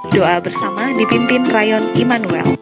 Doa bersama dipimpin Rayon Immanuel.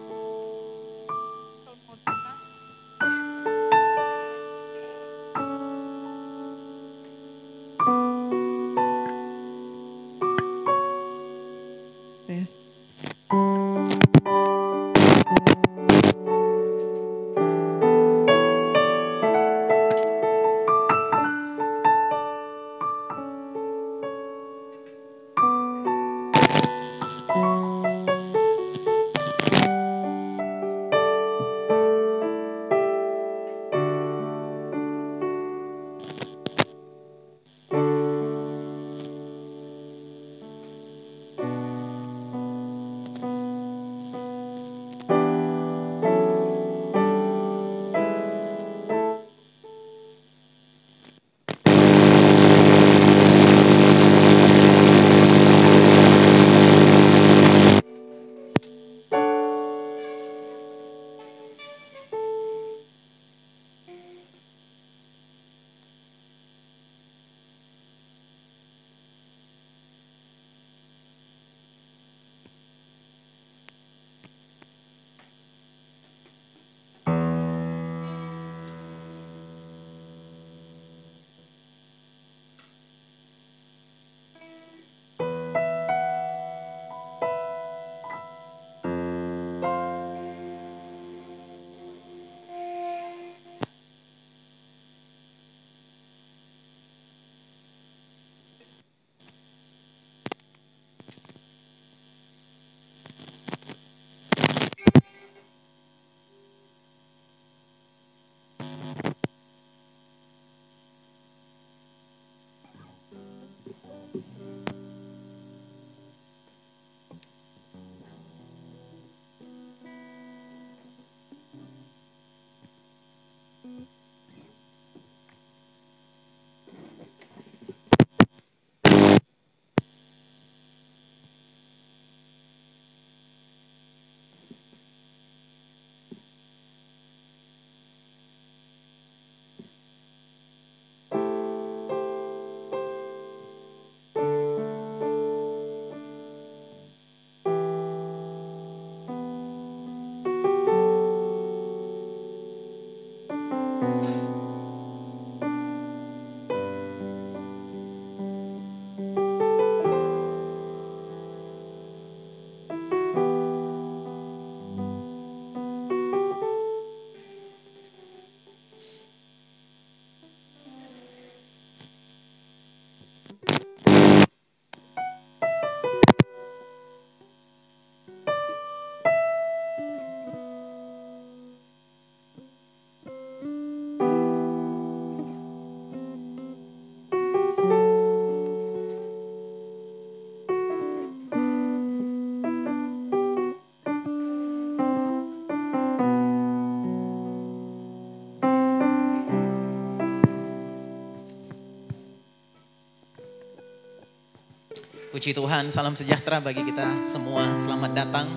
Puji Tuhan, salam sejahtera bagi kita semua. Selamat datang,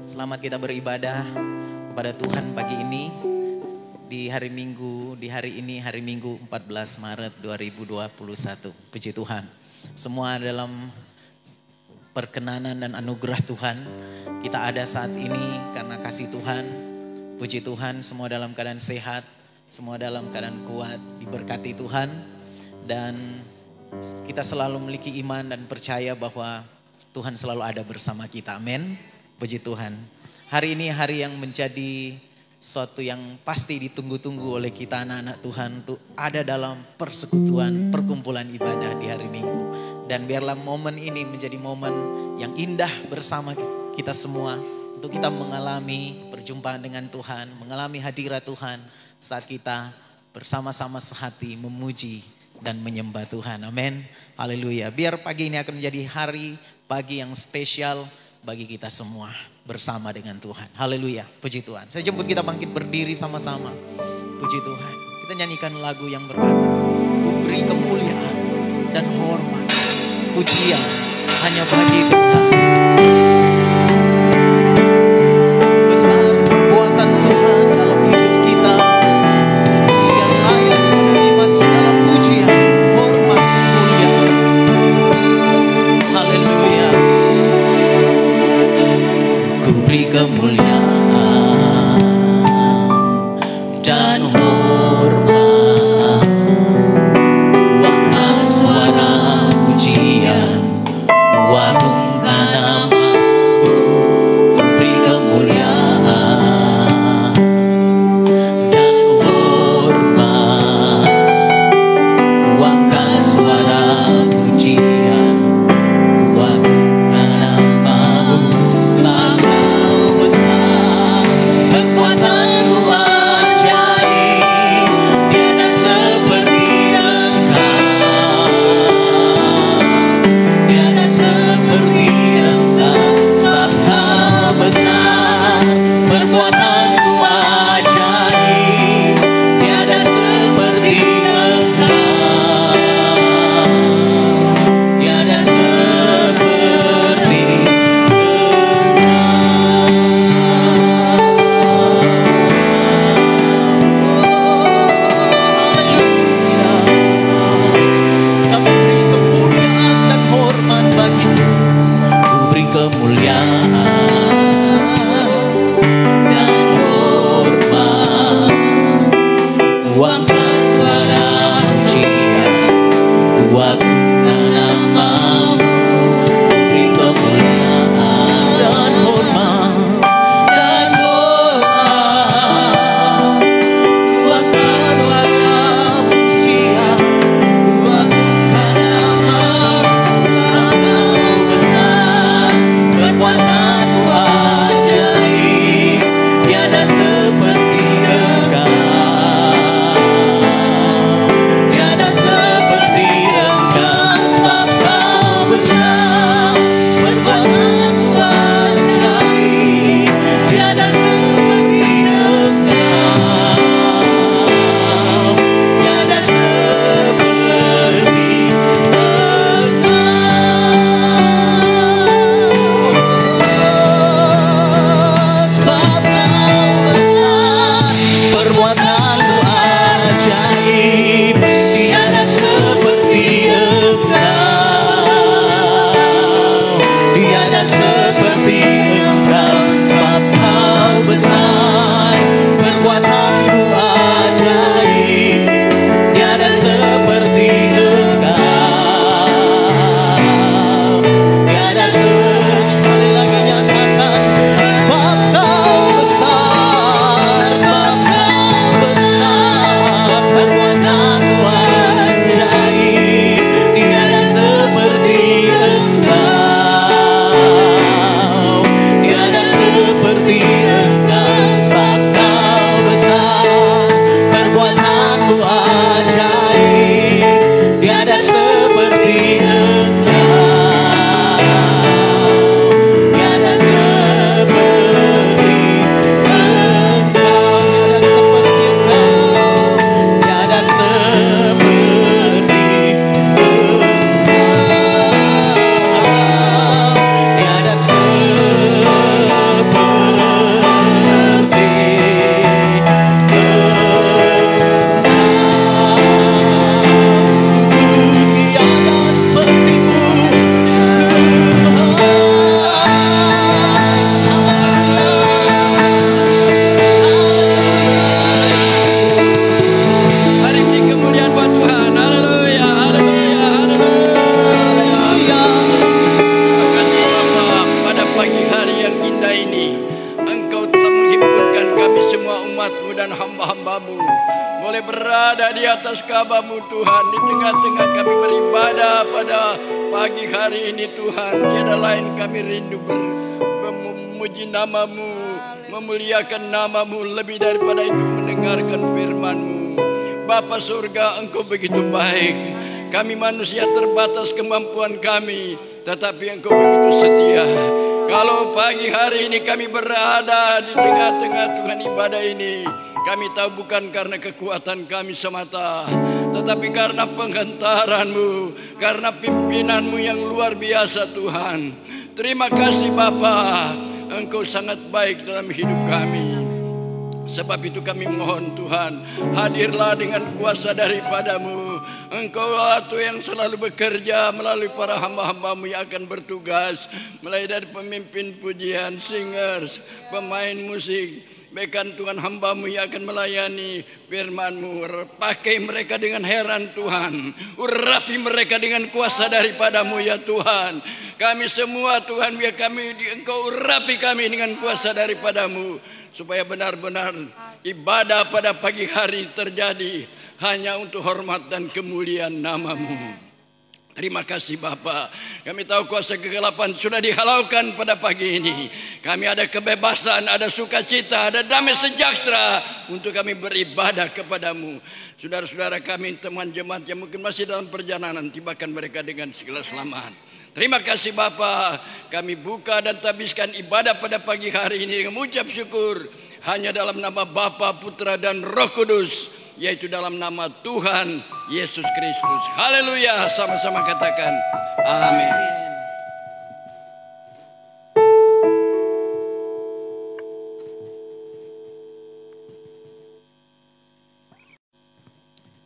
selamat kita beribadah kepada Tuhan pagi ini. Di hari Minggu, di hari ini hari Minggu 14 Maret 2021. Puji Tuhan. Semua dalam perkenanan dan anugerah Tuhan. Kita ada saat ini karena kasih Tuhan. Puji Tuhan, semua dalam keadaan sehat, semua dalam keadaan kuat, diberkati Tuhan. Dan kita selalu memiliki iman dan percaya bahwa Tuhan selalu ada bersama kita. Amin. Puji Tuhan. Hari ini hari yang menjadi suatu yang pasti ditunggu-tunggu oleh kita anak-anak Tuhan untuk ada dalam persekutuan, perkumpulan ibadah di hari Minggu. Dan biarlah momen ini menjadi momen yang indah bersama kita semua untuk kita mengalami perjumpaan dengan Tuhan, mengalami hadirat Tuhan saat kita bersama-sama sehati memuji dan menyembah Tuhan. Amin. Haleluya. Biar pagi ini akan menjadi hari pagi yang spesial bagi kita semua bersama dengan Tuhan. Haleluya. Puji Tuhan. Saya jemput kita bangkit berdiri sama-sama. Puji Tuhan. Kita nyanyikan lagu yang berkata, beri kemuliaan dan hormat, pujian hanya bagi Tuhan. Besar perbuatan Tuhan dalam hidup kita. beri kemuliaan dan hormat. Kuangkat suara pujian, kuagungkan nama-Mu, ku beri kemuliaan dan hormat. Kuangkat suara pujian, kuagungkan nama-Mu, sebab Kau besar, kekuatan-Mu ajaib, tiada seperti Engkau, tiada seperti Engkau, sebab Kau besar, perbuatan-Mu ajaib, tiada seperti Engkau, tiada seperti Kami beri kemuliaan dan hormat bagi-Mu. Ku beri kemuliaan dan hormat. Ku angkat suara pujian, ku agungkan nama-Mu. Ku beri kemuliaan dan hormat, dan hormat. Ku angkat suara pujian, ku agungkan nama-Mu, sebab Kau besar, perbuatan-Mu ajaib, tiada seperti Engkau, tiada seperti Engkau, sebab Kau besar, perbuatan-Mu ajaib, tiada seperti Engkau, tiada seperti sebab Kau besar, perbuatan-Mu ajaib, tiada seperti Engkau, tiada seperti Engkau, sebab Kau besar, perbuatan-Mu ajaib, tiada seperti Engkau, tiada sekali lagi nyatakan, sebab Kau besar, sebab Kau besar, perbuatan-Mu ajaib, tiada seperti Engkau, tiada seperti Engkau, sebab Kau besar, perbuatan-Mu ajaib, tiada seperti Engkau, tiada seperti Engkau, tiada seperti Engkau, tiada Mari beri kemuliaan buat Tuhan. Haleluya, haleluya, haleluya. Terima kasih Bapa, pada pagi hari yang indah ini Engkau telah menghimpunkan kami semua umat-Mu dan hamba-hamba-Mu, boleh berada di atas Ka'bah-Mu Tuhan, di tengah-tengah kami beribadah pada pagi hari ini Tuhan. Tiada lain kami rindu memuji nama-Mu, memuliakan nama-Mu, lebih daripada itu mendengarkan firman-Mu. Bapa surga, Engkau begitu baik. Kami manusia terbatas kemampuan kami, tetapi Engkau begitu setia. Kalau pagi hari ini kami berada di tengah-tengah Tuhan ibadah ini, kami tahu bukan karena kekuatan kami semata, tetapi karena penghantaran-Mu, karena pimpinan-Mu yang luar biasa Tuhan. Terima kasih Bapa, Engkau sangat baik dalam hidup kami. Sebab itu kami mohon Tuhan, hadirlah dengan kuasa daripada-Mu. Engkau Tuhan yang selalu bekerja melalui para hamba-hambamu yang akan bertugas, mulai dari pemimpin pujian, singers, pemain musik. Bahkan Tuhan hamba-Mu yang akan melayani firman-Mu. Pakai mereka dengan heran Tuhan. Urapi mereka dengan kuasa daripada-Mu ya Tuhan. Kami semua Tuhan, biar Engkau urapi kami dengan kuasa daripada-Mu. Supaya benar-benar ibadah pada pagi hari terjadi hanya untuk hormat dan kemuliaan nama-Mu. Terima kasih Bapa. Kami tahu kuasa kegelapan sudah dihalaukan pada pagi ini. Kami ada kebebasan, ada sukacita, ada damai sejahtera untuk kami beribadah kepadamu. Saudara-saudara kami, teman jemaat yang mungkin masih dalam perjalanan, tibakan mereka dengan segala selamat. Terima kasih Bapa. Kami buka dan tabiskan ibadah pada pagi hari ini dengan mengucap syukur hanya dalam nama Bapa, Putra dan Roh Kudus, yaitu dalam nama Tuhan Yesus Kristus. Haleluya, sama-sama katakan amin.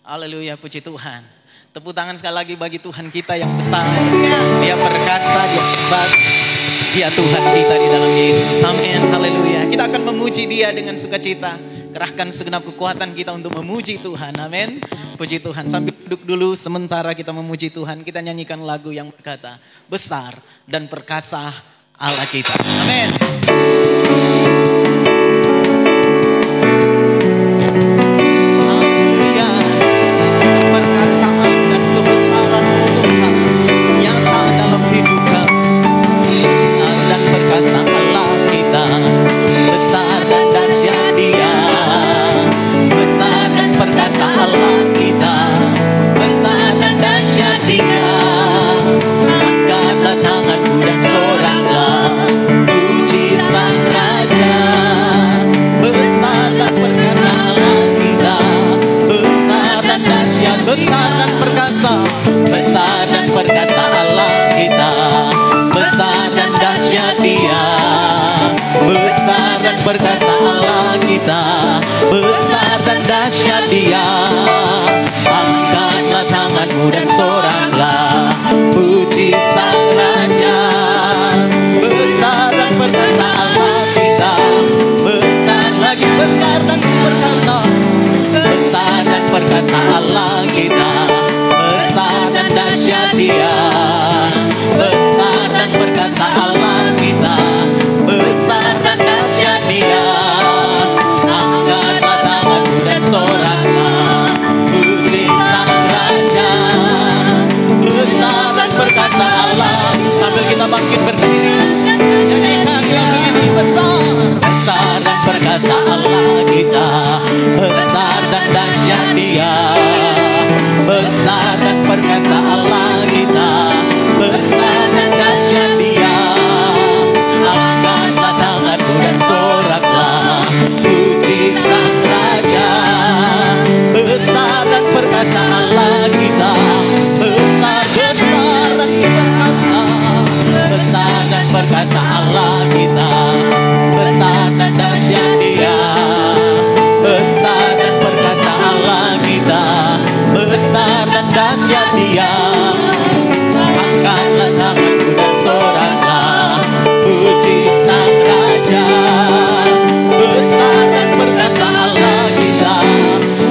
Haleluya, puji Tuhan. Tepuk tangan sekali lagi bagi Tuhan kita yang besar. Dia perkasa, dia hebat. Dia Tuhan kita di dalam Yesus. Amin. Haleluya. Kita akan memuji Dia dengan sukacita. Kerahkan segenap kekuatan kita untuk memuji Tuhan. Amin. Puji Tuhan. Sambil duduk dulu sementara kita memuji Tuhan. Kita nyanyikan lagu yang berkata, besar dan perkasa Allah kita. Amin. Haleluya. Perkasaan dan kebesaran-Mu Tuhan nyata dalam hidup kami. Dan perkasa Allah kita, besar dan dahsyat Dia. Besar dan perkasa Allah kita, besar dan dahsyat Dia. Angkatlah tanganku dan soraklah, puji Sang Raja. Besar dan perkasa Allah kita, besar dan dahsyat, besar dan perkasa, besar dan perkasa Allah kita, besar dan dahsyat Dia. Besar dan perkasa Allah kita, besar dan dahsyat Dia. Angkatlah tanganmu dan soraklah, puji Sang Raja. Besar dan perkasa Allah kita, besar lagi, besar dan perkasa, besar dan perkasa Allah kita, besar dan dahsyat Dia. Besar dan perkasa Allah kita, besar dan dahsyat Dia. Angkatlah tanganmu dan soraklah, puji Sang Raja. Besar dan perkasa Allah. Sambil kita bangkit berdiri, nyanyikan lagu ini. Besar dan perkasa Allah kita, besar dan dahsyat Dia. Besar dan perkasa Allah kita, besar dan dahsyat Dia. Angkatlah tanganmu dan soraklah, puji Sang Raja. Besar dan perkasa Allah kita, besar, besar dan perkasa, besar dan perkasa Allah kita, besar dan dahsyat Dia. Besar dan perkasa Allah kita, besar dan dahsyat Dia. Angkatlah tanganmu dan soraklah, puji Sang Raja. Besar dan perkasa Allah kita,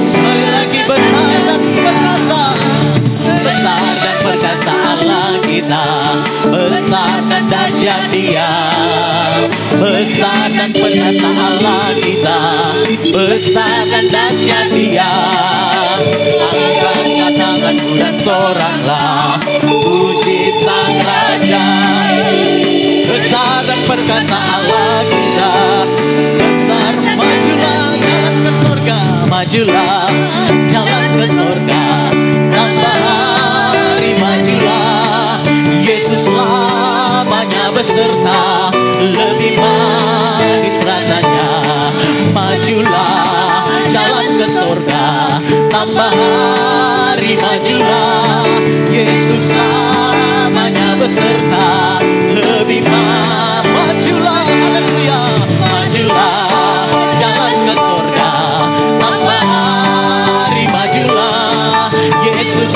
sekali lagi besar dan perkasa, besar dan perkasa Allah kita, besar dan dahsyat Dia. Besar dan perkasa Allah kita, besar dan dahsyat Dia. Angkatlah tanganmu dan soraklah, puji Sang Raja. Besar dan perkasa Allah kita, besar, majulah jalan ke surga, majulah jalan ke surga. Tambah hari majulah, Yesuslah banyak beserta, lebih manis rasanya. Majulah jalan ke surga, tambah hari majulah, Yesuslah banyak beserta, lebih majulah, haleluya. Majulah jalan ke surga, tambah hari majulah, Yesus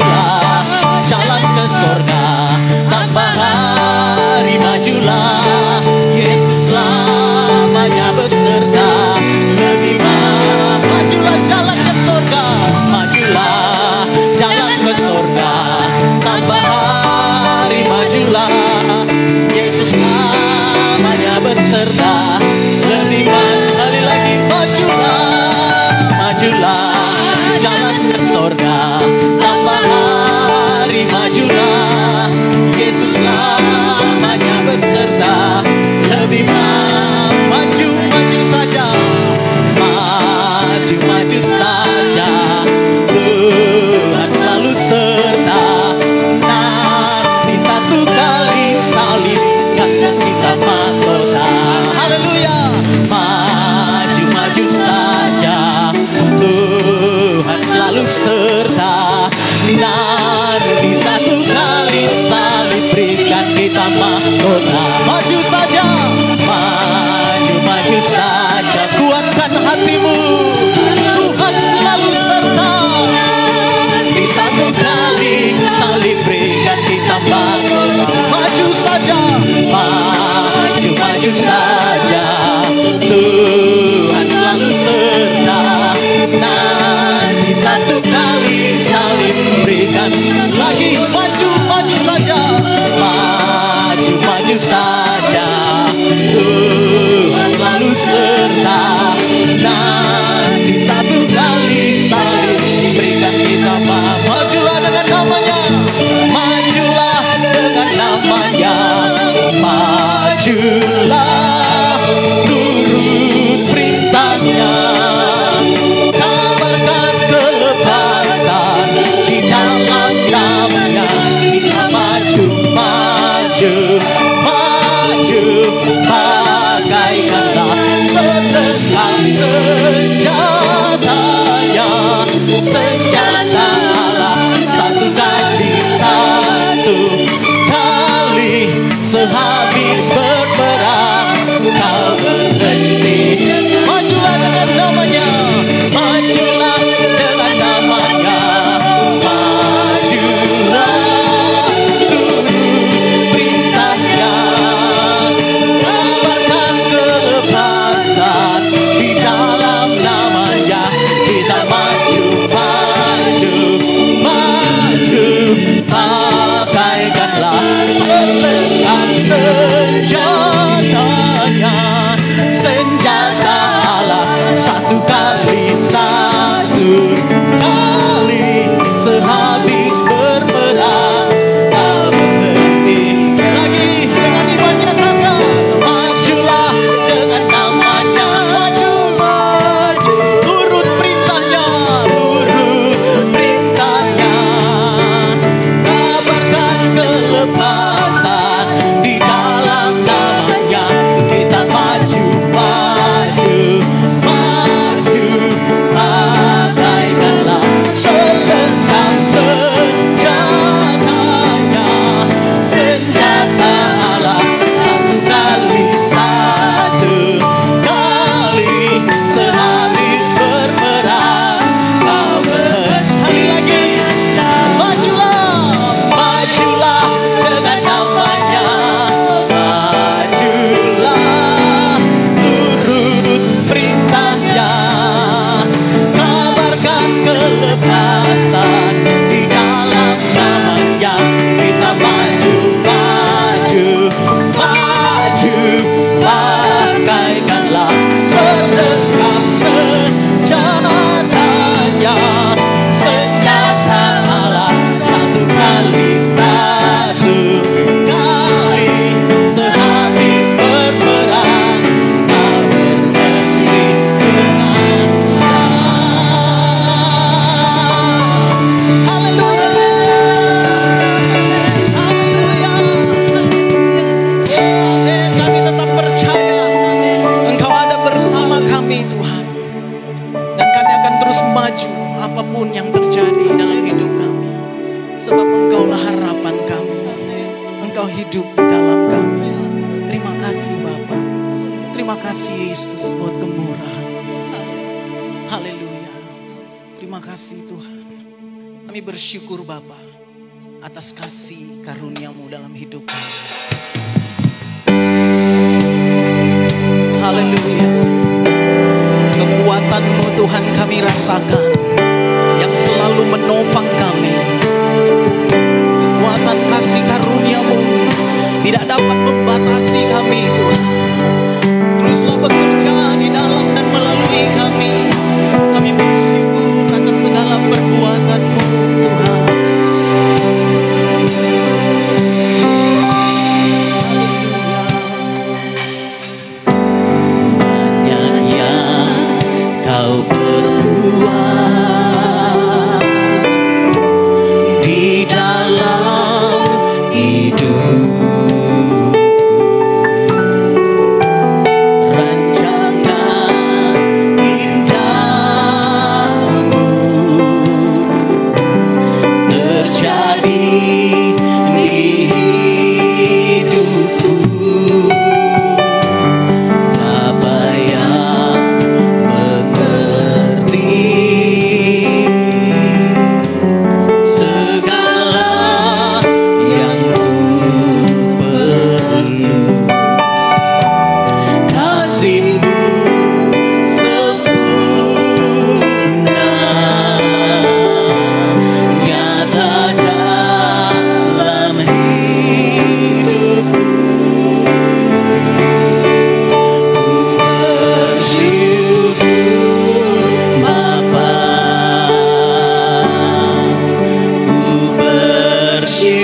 majulah, jalan ke sorga. Tambah hari majulah, Yesus selamanya beserta. Lebih majulah, jalan ke sorga. Majulah, jalan ke sorga. Tambah hari majulah, Yesus selamanya beserta. Lebih sekali lagi majulah, majulah, jalan ke sorga. Tambah hari majulah, Yesus selamanya beserta. Lebih maju, maju saja, maju, maju saja. Tuhan selalu serta. Nanti satu kali salib akan kita mahkota. Haleluya. Maju, maju saja. Tuhan selalu serta. Nanti satu kali salib berikan kita mahkota. Maju saja, maju, maju saja. Kuatkan hatimu, Tuhan selalu serta. Di satu kali salib berikan kita mahkota. Maju saja, maju, maju saja. Tuhan selalu serta. Nanti satu kali salib berikan lagi. Maju, maju saja, maju, maju saja. Tuhan selalu serta. Nanti satu kali salib berikan kita majulah dengan namanya. Majulah dengan namanya. Majulah, turut perintahnya. Kabarkan kelepasan di dalam namanya. Kita maju, maju, maju. Pakaikanlah segenggam senjatanya. Senjata Allah satu kali, satu kali. Sehabis berperang kau berhenti. Majulah dengan namanya, majulah dengan namanya. Majulah, turut perintahnya. Kabarkan kelepasan di dalam namanya. Kita maju, maju, maju. Pakaikanlah segenggam senjatanya. Senjata Allah satu kali, satu kali. Sehabis berperang tak berhenti. Lagi dengan iman nyatakan, majulah dengan namanya. Maju, maju, turut perintahnya, turut perintahnya. Kabarkan kelepasan di dalam namanya. Kita maju, maju, maju. Pakaikanlah segenggam senjatanya. Senjata Allah satu kali, satu kali. Sehabis berperang kau sekali lagi. Majulah, majulah dengan namanya. Majulah, turut perintahnya. Kabarkan kelepasan di dalam namanya. Kita maju, maju, maju. Pakaikanlah segenggam senjatanya. Senjata Allah satu kali, satu kali. Sehabis berperang kau berhenti dengan haleluya, haleluya. Amin. Kami tetap percaya Engkau ada bersama kami, Tuhan. Dan kami akan terus maju apapun yang terjadi dalam hidup kami. Sebab Engkaulah harapan kami. Engkau hidup di dalam kami. Terima kasih Bapa. Terima kasih Yesus buat kemurahan. Haleluya. Terima kasih Tuhan. Kami Kami bersyukur Bapa atas kasih karunia-Mu dalam hidup kami. Haleluya. Kekuatan-Mu Tuhan kami rasakan, yang selalu menopang kami. Kekuatan kasih karunia-Mu tidak dapat membatasi kami Tuhan. Teruslah bekerja di dalam dan melalui kami. Kami bersyukur atas segala perbuatan-Mu Tuhan. Banyak yang Kau perbuat di dalam hidupku. Rancangan indahmu terjadi di hidupku. Bapa yang mengerti segala yang ku perlu, kasih-Mu sempurna nyata dalam hidupku. Bersyukur Bapa, ku bersyukur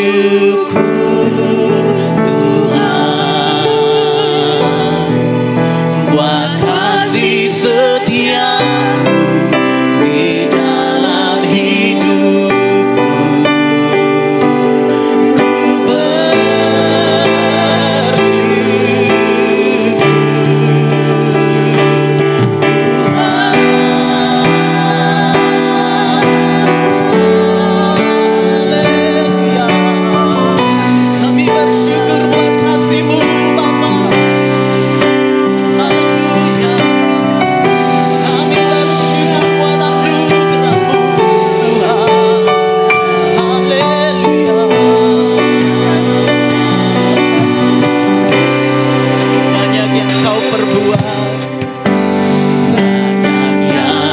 Tuhan buat kasih setia-Mu di dalam hidupku. Ku bersyukur Tuhan. Haleluya. Kami bersyukur buat kasih-Mu Bapa. Haleluya. Kami bersyukur buat anugerah-Mu Tuhan. Haleluya. Banyak yang Kau perbuat, banyak yang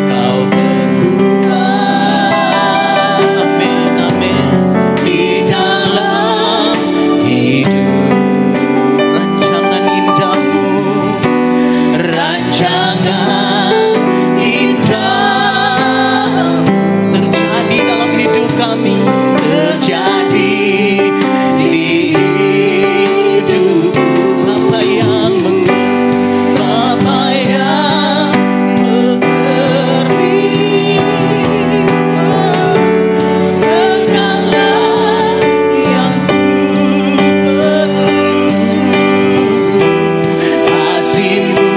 Kau perbuat. Amin, amin. Di dalam hidup, rancangan indah-Mu, rancangan indah-Mu terjadi dalam hidup kami, terjadi di hidup. Bapa yang mengerti, Bapa yang mengerti segala yang ku perlu, kasih-Mu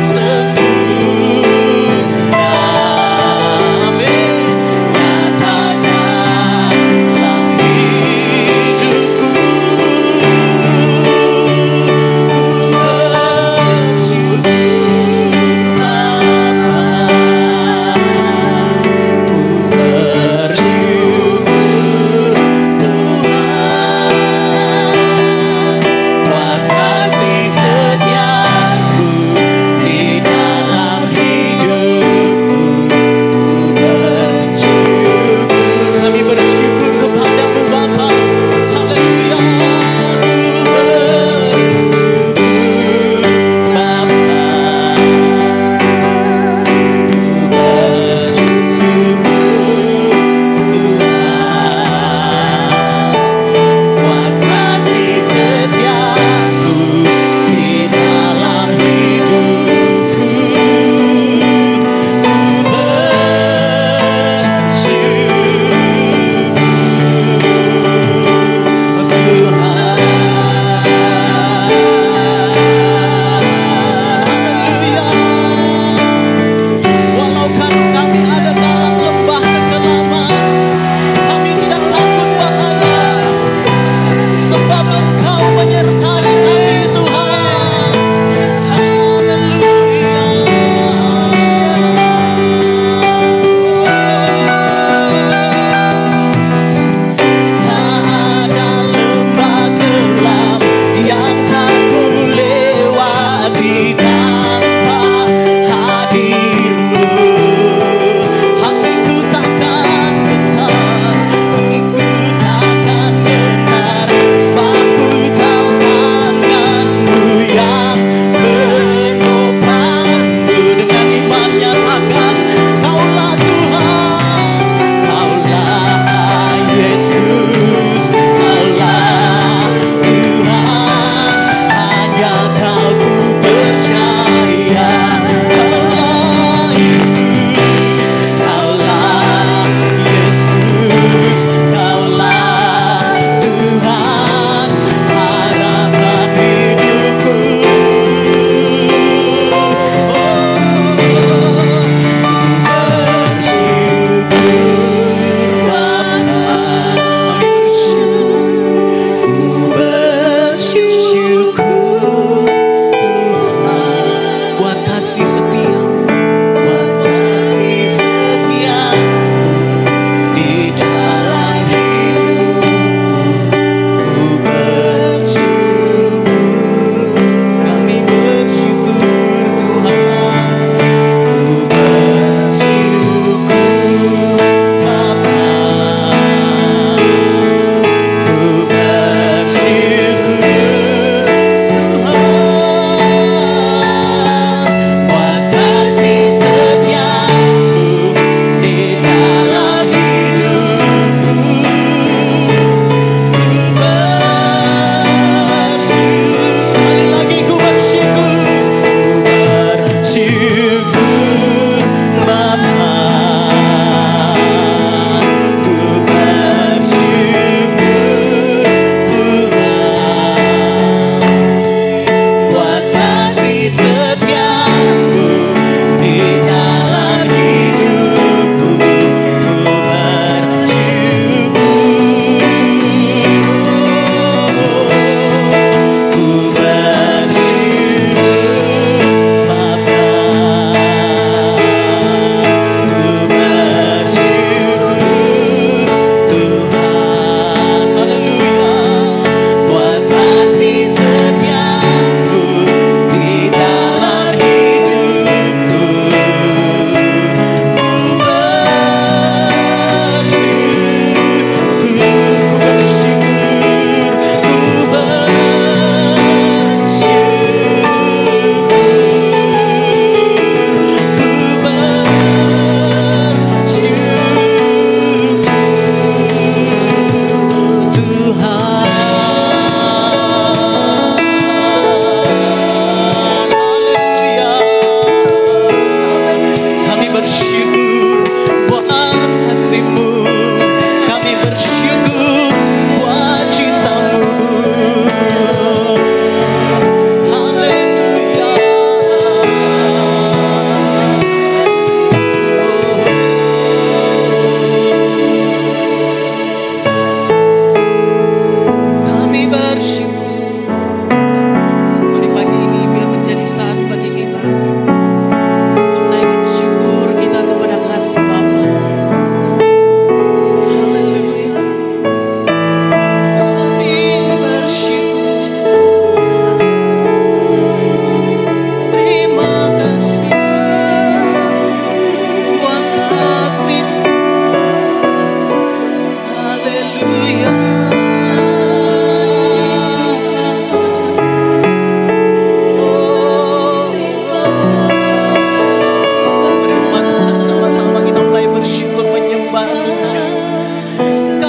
sempurna, amin, nyata dalam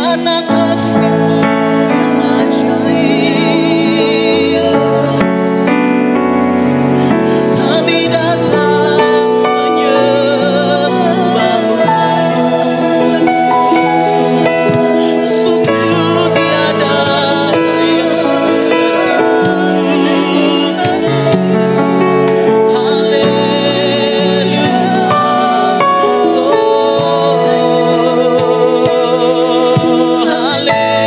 karena kasih-Mu yang ajaib. Kami datang menyembah-Mu. Sungguh tiada yang seperti-Mu. Haleluya. Oh, haleluya.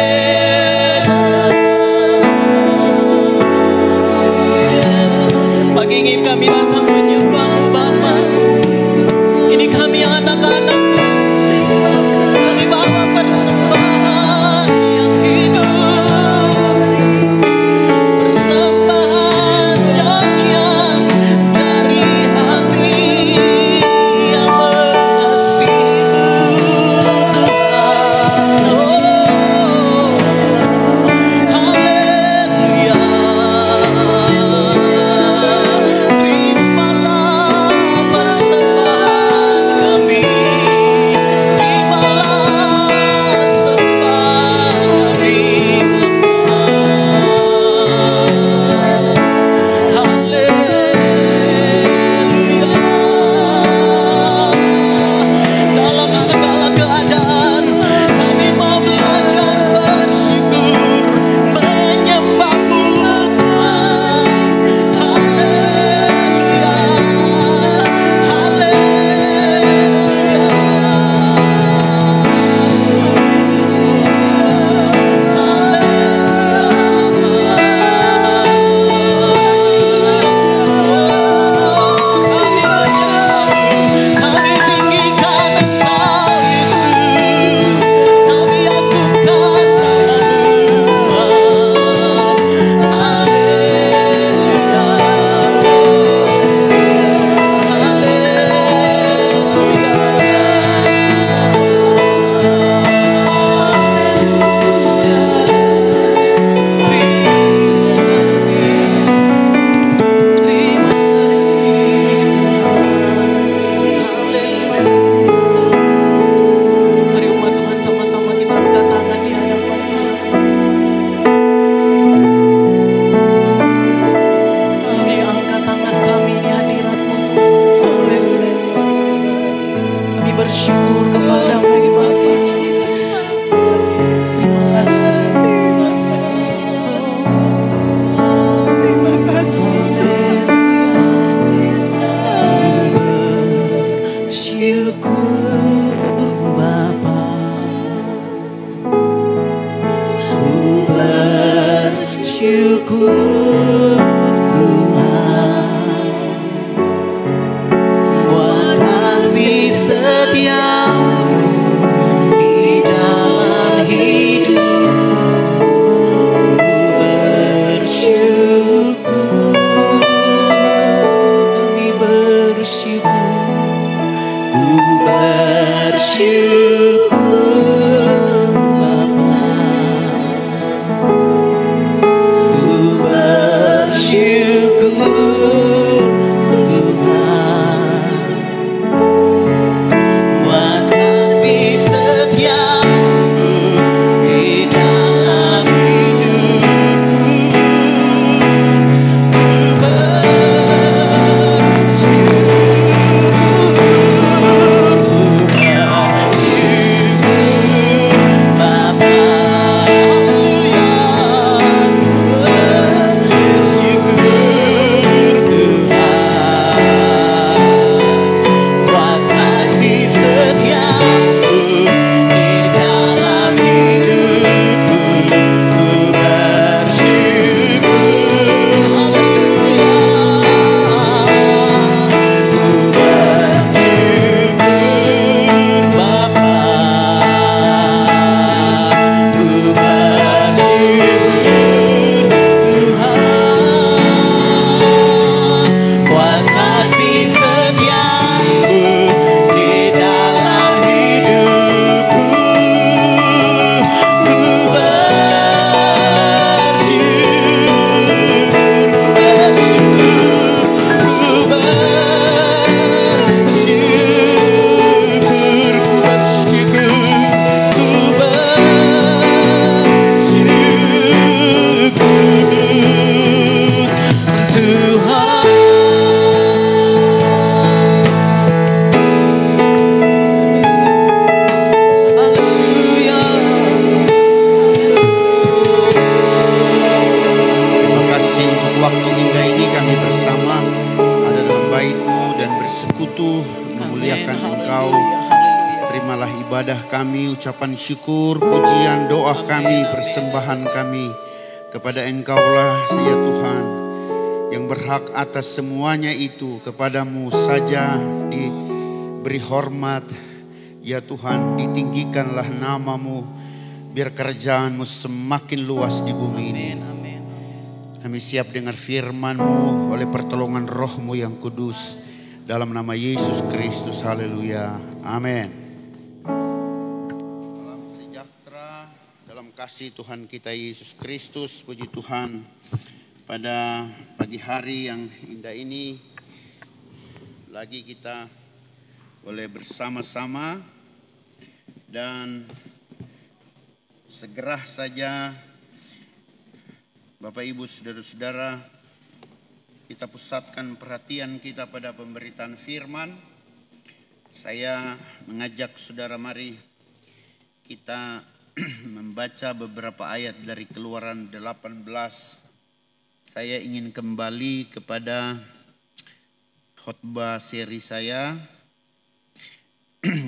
Pagi ini kami datang menyembah-Mu Bapa. Ini kami anak-anak-Mu. Kami bawa persembahan yang hidup, persembahan nyanyian dari hati yang mengasihi-Mu Tuhan. Oh, haleluya. Terimalah persembahan kami, terimalah sembah kami Bapa. Haleluya. Dalam segala keadaan kami mau belajar bersyukur, menyembah-Mu Tuhan. Haleluya. Kami tinggikan Engkau Yesus, kami agungkan nama-Mu Tuhan. Haleluya. Terima kasih Tuhan. Haleluya. Mari umat Tuhan sama-sama kita angkat tangan di hadapan Tuhan. Kami angkat tangan kami di hadirat-Mu Tuhan. Kami bersyukur kepada-Mu Bapa. Terima kasih. Terima kasih. Bersyukur Bapa, ku bersyukur Tuhan, buat kasih setia-Mu di dalam hidupku. Ku bersyukur, kami bersyukur. Ku bersyukur Bapa, ku bersyukur Tuhan, kami, ucapan syukur, pujian, doa kami, persembahan kami kepada Engkaulah ya Tuhan, yang berhak atas semuanya itu. Kepadamu saja diberi hormat ya Tuhan, ditinggikanlah namamu, biar kerjaanmu semakin luas di bumi ini. Kami siap dengar firman-Mu oleh pertolongan Roh-Mu yang kudus. Dalam nama Yesus Kristus, haleluya, amin. Salam sejahtera dalam kasih Tuhan kita Yesus Kristus. Puji Tuhan, pada pagi hari yang indah ini lagi kita boleh bersama-sama, dan segera saja Bapak Ibu saudara-saudara, kita pusatkan perhatian kita pada pemberitaan firman. Saya mengajak saudara, mari kita membaca beberapa ayat dari Keluaran 18. Saya ingin kembali kepada khotbah seri saya,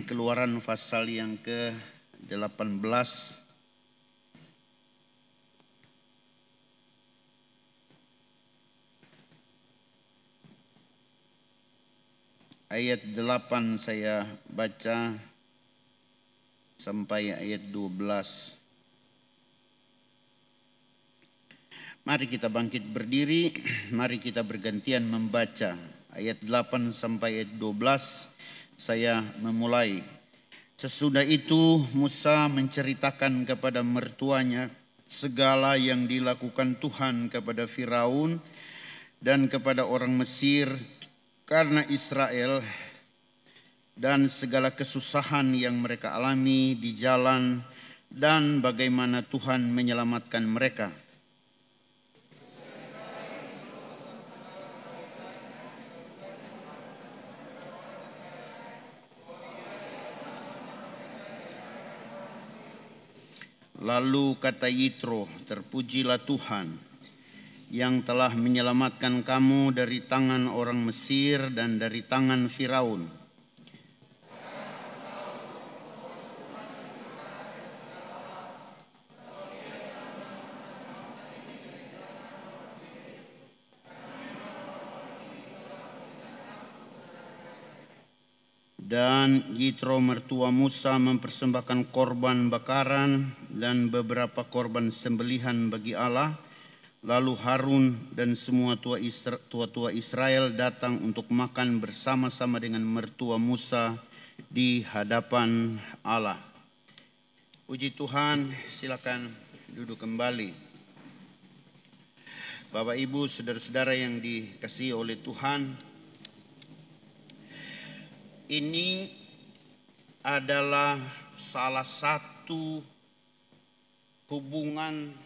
Keluaran pasal yang ke-18. Ayat 8 saya baca sampai ayat 12. Mari kita bangkit berdiri, mari kita bergantian membaca. Ayat 8 sampai ayat 12 saya memulai. Sesudah itu Musa menceritakan kepada mertuanya segala yang dilakukan Tuhan kepada Firaun dan kepada orang Mesir karena Israel, dan segala kesusahan yang mereka alami di jalan dan bagaimana Tuhan menyelamatkan mereka. Lalu kata Yitro, terpujilah Tuhan yang telah menyelamatkan kamu dari tangan orang Mesir dan dari tangan Firaun. Dan Yitro mertua Musa mempersembahkan korban bakaran dan beberapa korban sembelihan bagi Allah. Lalu Harun dan semua tua-tua Israel datang untuk makan bersama-sama dengan mertua Musa di hadapan Allah. Puji Tuhan, silakan duduk kembali. Bapak Ibu, saudara-saudara yang dikasihi oleh Tuhan, ini adalah salah satu hubungan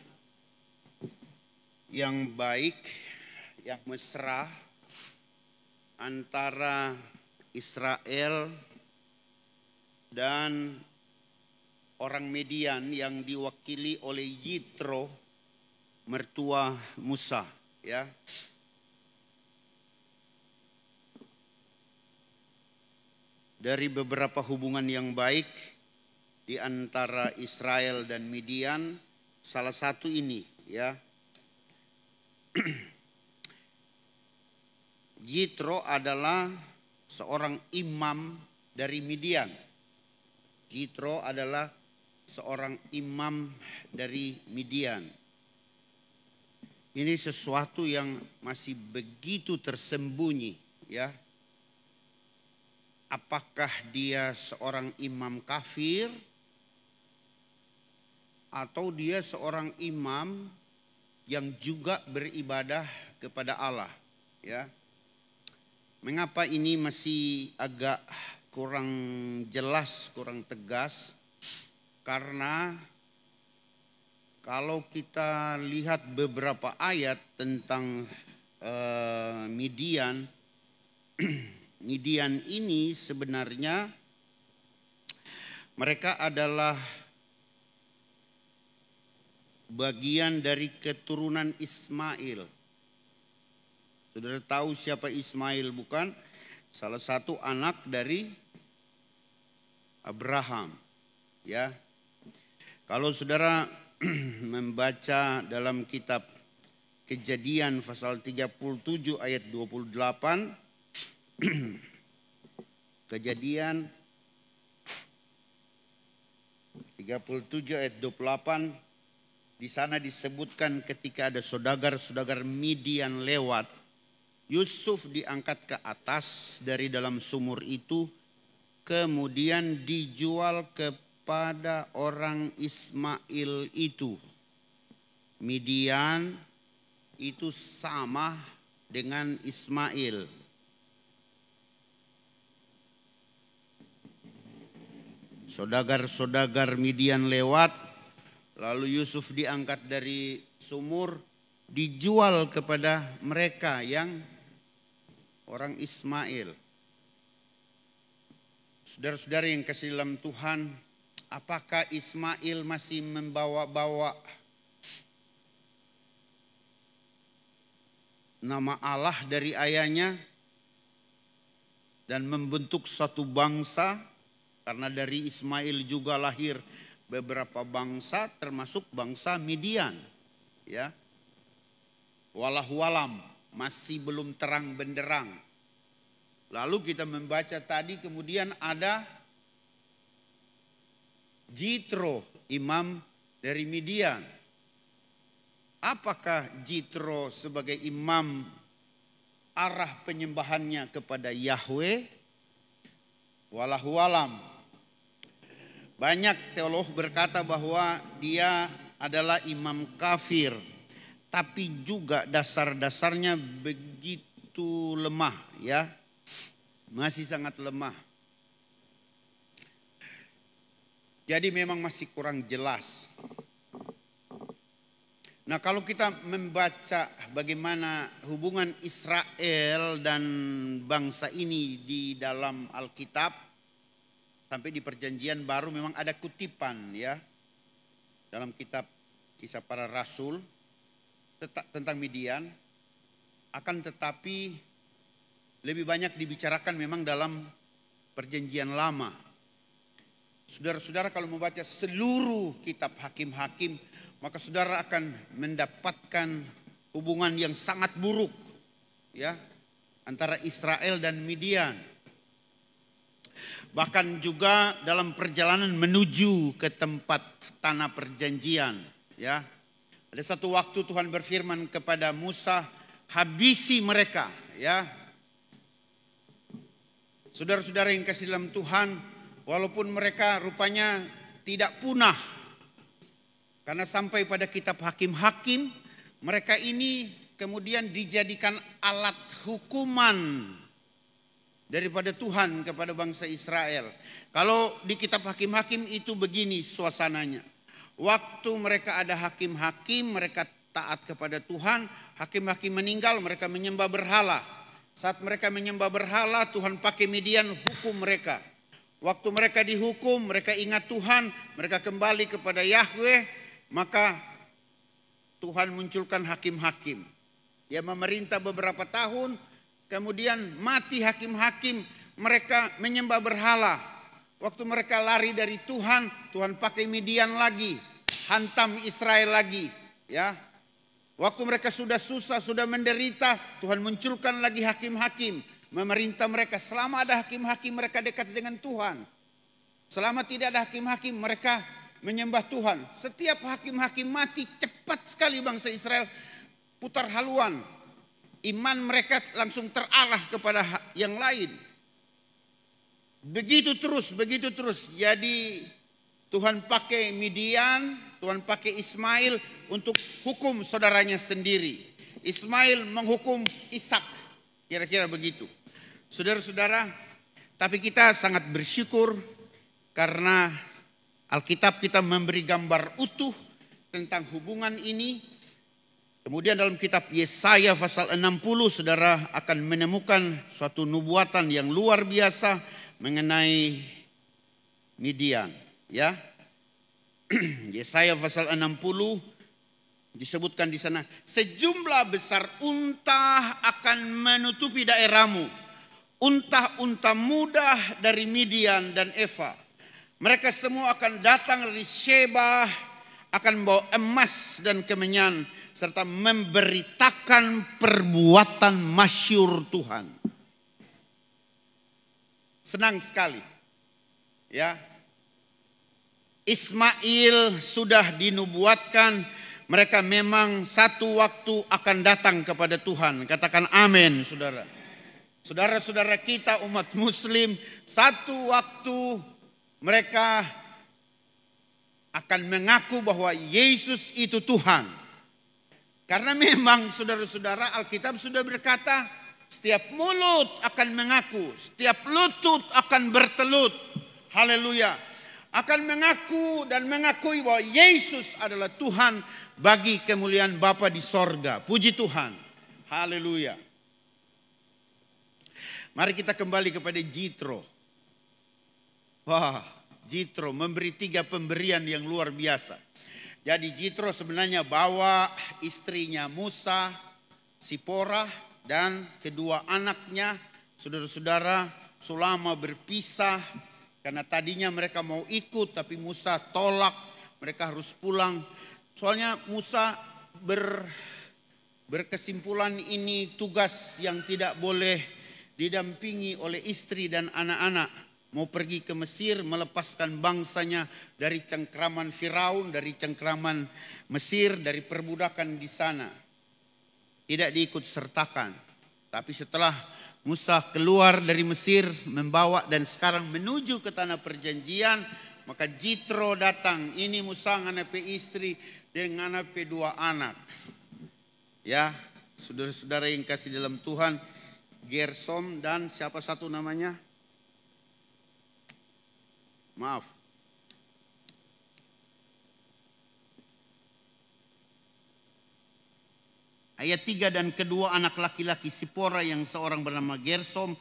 yang baik, yang mesra antara Israel dan orang Midian yang diwakili oleh Yitro, mertua Musa, ya. Dari beberapa hubungan yang baik di antara Israel dan Midian, salah satu ini, ya. Yitro adalah seorang imam dari Midian. Yitro adalah seorang imam dari Midian. Ini sesuatu yang masih begitu tersembunyi, ya. Apakah dia seorang imam kafir atau dia seorang imam yang juga beribadah kepada Allah, ya. Mengapa ini masih agak kurang jelas, kurang tegas? Karena kalau kita lihat beberapa ayat tentang Midian, Midian ini sebenarnya mereka adalah bagian dari keturunan Ismail. Saudara tahu siapa Ismail, bukan? Salah satu anak dari Abraham. ya. Kalau saudara membaca dalam kitab Kejadian pasal 37 ayat 28, Kejadian 37 ayat 28, di sana disebutkan ketika ada saudagar-saudagar Midian lewat, Yusuf diangkat ke atas dari dalam sumur itu, kemudian dijual kepada orang Ismail itu. Midian itu sama dengan Ismail. Saudagar-saudagar Midian lewat, lalu Yusuf diangkat dari sumur, dijual kepada mereka yang orang Ismail. Saudara-saudara yang kasih dalam Tuhan, apakah Ismail masih membawa-bawa nama Allah dari ayahnya dan membentuk satu bangsa? Karena dari Ismail juga lahir beberapa bangsa, termasuk bangsa Midian. Ya, walau masih belum terang benderang. Lalu kita membaca tadi, kemudian ada Jitro, imam dari Midian. Apakah Jitro sebagai imam arah penyembahannya kepada Yahweh? Walau alam. Banyak teolog berkata bahwa dia adalah imam kafir, tapi juga dasar-dasarnya begitu lemah, ya, masih sangat lemah. Jadi memang masih kurang jelas. Nah, kalau kita membaca bagaimana hubungan Israel dan bangsa ini di dalam Alkitab, sampai di perjanjian baru memang ada kutipan, ya, dalam kitab Kisah Para Rasul tentang Midian. Akan tetapi lebih banyak dibicarakan memang dalam perjanjian lama. Saudara-saudara kalau membaca seluruh kitab Hakim-Hakim, maka saudara akan mendapatkan hubungan yang sangat buruk, ya, antara Israel dan Midian. Bahkan juga dalam perjalanan menuju ke tempat tanah perjanjian, ya. Ada satu waktu Tuhan berfirman kepada Musa, habisi mereka, ya. Saudara-saudara yang kasih dalam Tuhan, walaupun mereka rupanya tidak punah, karena sampai pada kitab Hakim-Hakim, mereka ini kemudian dijadikan alat hukuman daripada Tuhan kepada bangsa Israel. Kalau di kitab Hakim-Hakim itu begini suasananya. Waktu mereka ada hakim-hakim, mereka taat kepada Tuhan. Hakim-hakim meninggal, mereka menyembah berhala. Saat mereka menyembah berhala, Tuhan pakai Midian hukum mereka. Waktu mereka dihukum, mereka ingat Tuhan, mereka kembali kepada Yahweh, maka Tuhan munculkan hakim-hakim. Dia memerintah beberapa tahun, kemudian mati hakim-hakim, mereka menyembah berhala. Waktu mereka lari dari Tuhan, Tuhan pakai Midian lagi, hantam Israel lagi, ya. Waktu mereka sudah susah, sudah menderita, Tuhan munculkan lagi hakim-hakim, memerintah mereka. Selama ada hakim-hakim, mereka dekat dengan Tuhan. Selama tidak ada hakim-hakim, mereka menyembah Tuhan. Setiap hakim-hakim mati, cepat sekali bangsa Israel putar haluan. Iman mereka langsung terarah kepada yang lain. Begitu terus, begitu terus. Jadi Tuhan pakai Midian, Tuhan pakai Ismail untuk hukum saudaranya sendiri. Ismail menghukum Ishak, kira-kira begitu. Saudara-saudara, tapi kita sangat bersyukur karena Alkitab kita memberi gambar utuh tentang hubungan ini. Kemudian dalam kitab Yesaya pasal 60, saudara akan menemukan suatu nubuatan yang luar biasa mengenai Midian, ya. Yesaya pasal 60 disebutkan di sana, sejumlah besar unta akan menutupi daerahmu, unta-unta muda dari Midian dan Eva. Mereka semua akan datang dari Sheba, akan membawa emas dan kemenyan, serta memberitakan perbuatan masyhur Tuhan. Senang sekali. Ya. Ismail sudah dinubuatkan, mereka memang satu waktu akan datang kepada Tuhan. Katakan amin, saudara. Saudara-saudara kita umat muslim, satu waktu mereka akan mengaku bahwa Yesus itu Tuhan. Karena memang saudara-saudara, Alkitab sudah berkata, setiap mulut akan mengaku, setiap lutut akan bertelut. Haleluya. Akan mengaku dan mengakui bahwa Yesus adalah Tuhan bagi kemuliaan Bapa di sorga. Puji Tuhan. Haleluya. Mari kita kembali kepada Jitro. Wah, Jitro memberi 3 pemberian yang luar biasa. Jadi Jitro sebenarnya bawa istrinya Musa, Sipora, dan kedua anaknya. Saudara-saudara, selama berpisah, karena tadinya mereka mau ikut tapi Musa tolak, mereka harus pulang. Soalnya Musa berkesimpulan ini tugas yang tidak boleh didampingi oleh istri dan anak-anak. Mau pergi ke Mesir melepaskan bangsanya dari cengkraman Firaun, dari cengkraman Mesir, dari perbudakan di sana. Tidak diikut sertakan. Tapi setelah Musa keluar dari Mesir membawa dan sekarang menuju ke tanah perjanjian, maka Jitro datang. Ini Musa nganape istri dengan nganape 2 anak. Ya, saudara-saudara yang kasih dalam Tuhan, Gersom dan siapa satu namanya? Maaf. Ayat 3, dan kedua anak laki-laki Sipora yang seorang bernama Gersom.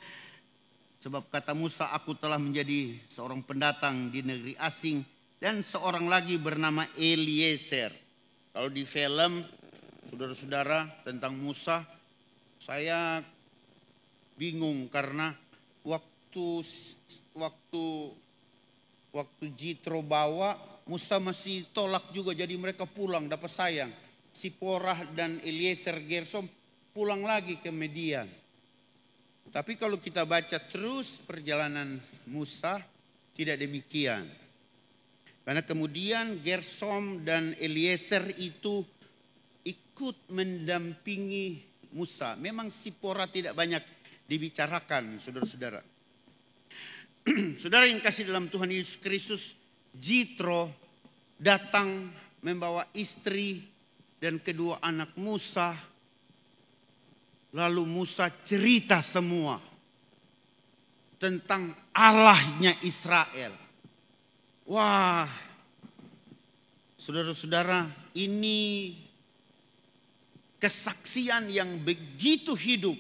Sebab kata Musa, aku telah menjadi seorang pendatang di negeri asing. Dan seorang lagi bernama Eliezer. Kalau di film, saudara-saudara, tentang Musa, saya bingung karena waktu Jitro bawa, Musa masih tolak juga, jadi mereka pulang dapat sayang. Siporah dan Eliezer Gersom pulang lagi ke Midian. Tapi kalau kita baca terus perjalanan Musa, tidak demikian. Karena kemudian Gersom dan Eliezer itu ikut mendampingi Musa. Memang Siporah tidak banyak dibicarakan, saudara-saudara. Saudara yang kasih dalam Tuhan Yesus Kristus, Jitro datang membawa istri dan kedua anak Musa. Lalu Musa cerita semua tentang Allahnya Israel. Wah, saudara-saudara, ini kesaksian yang begitu hidup.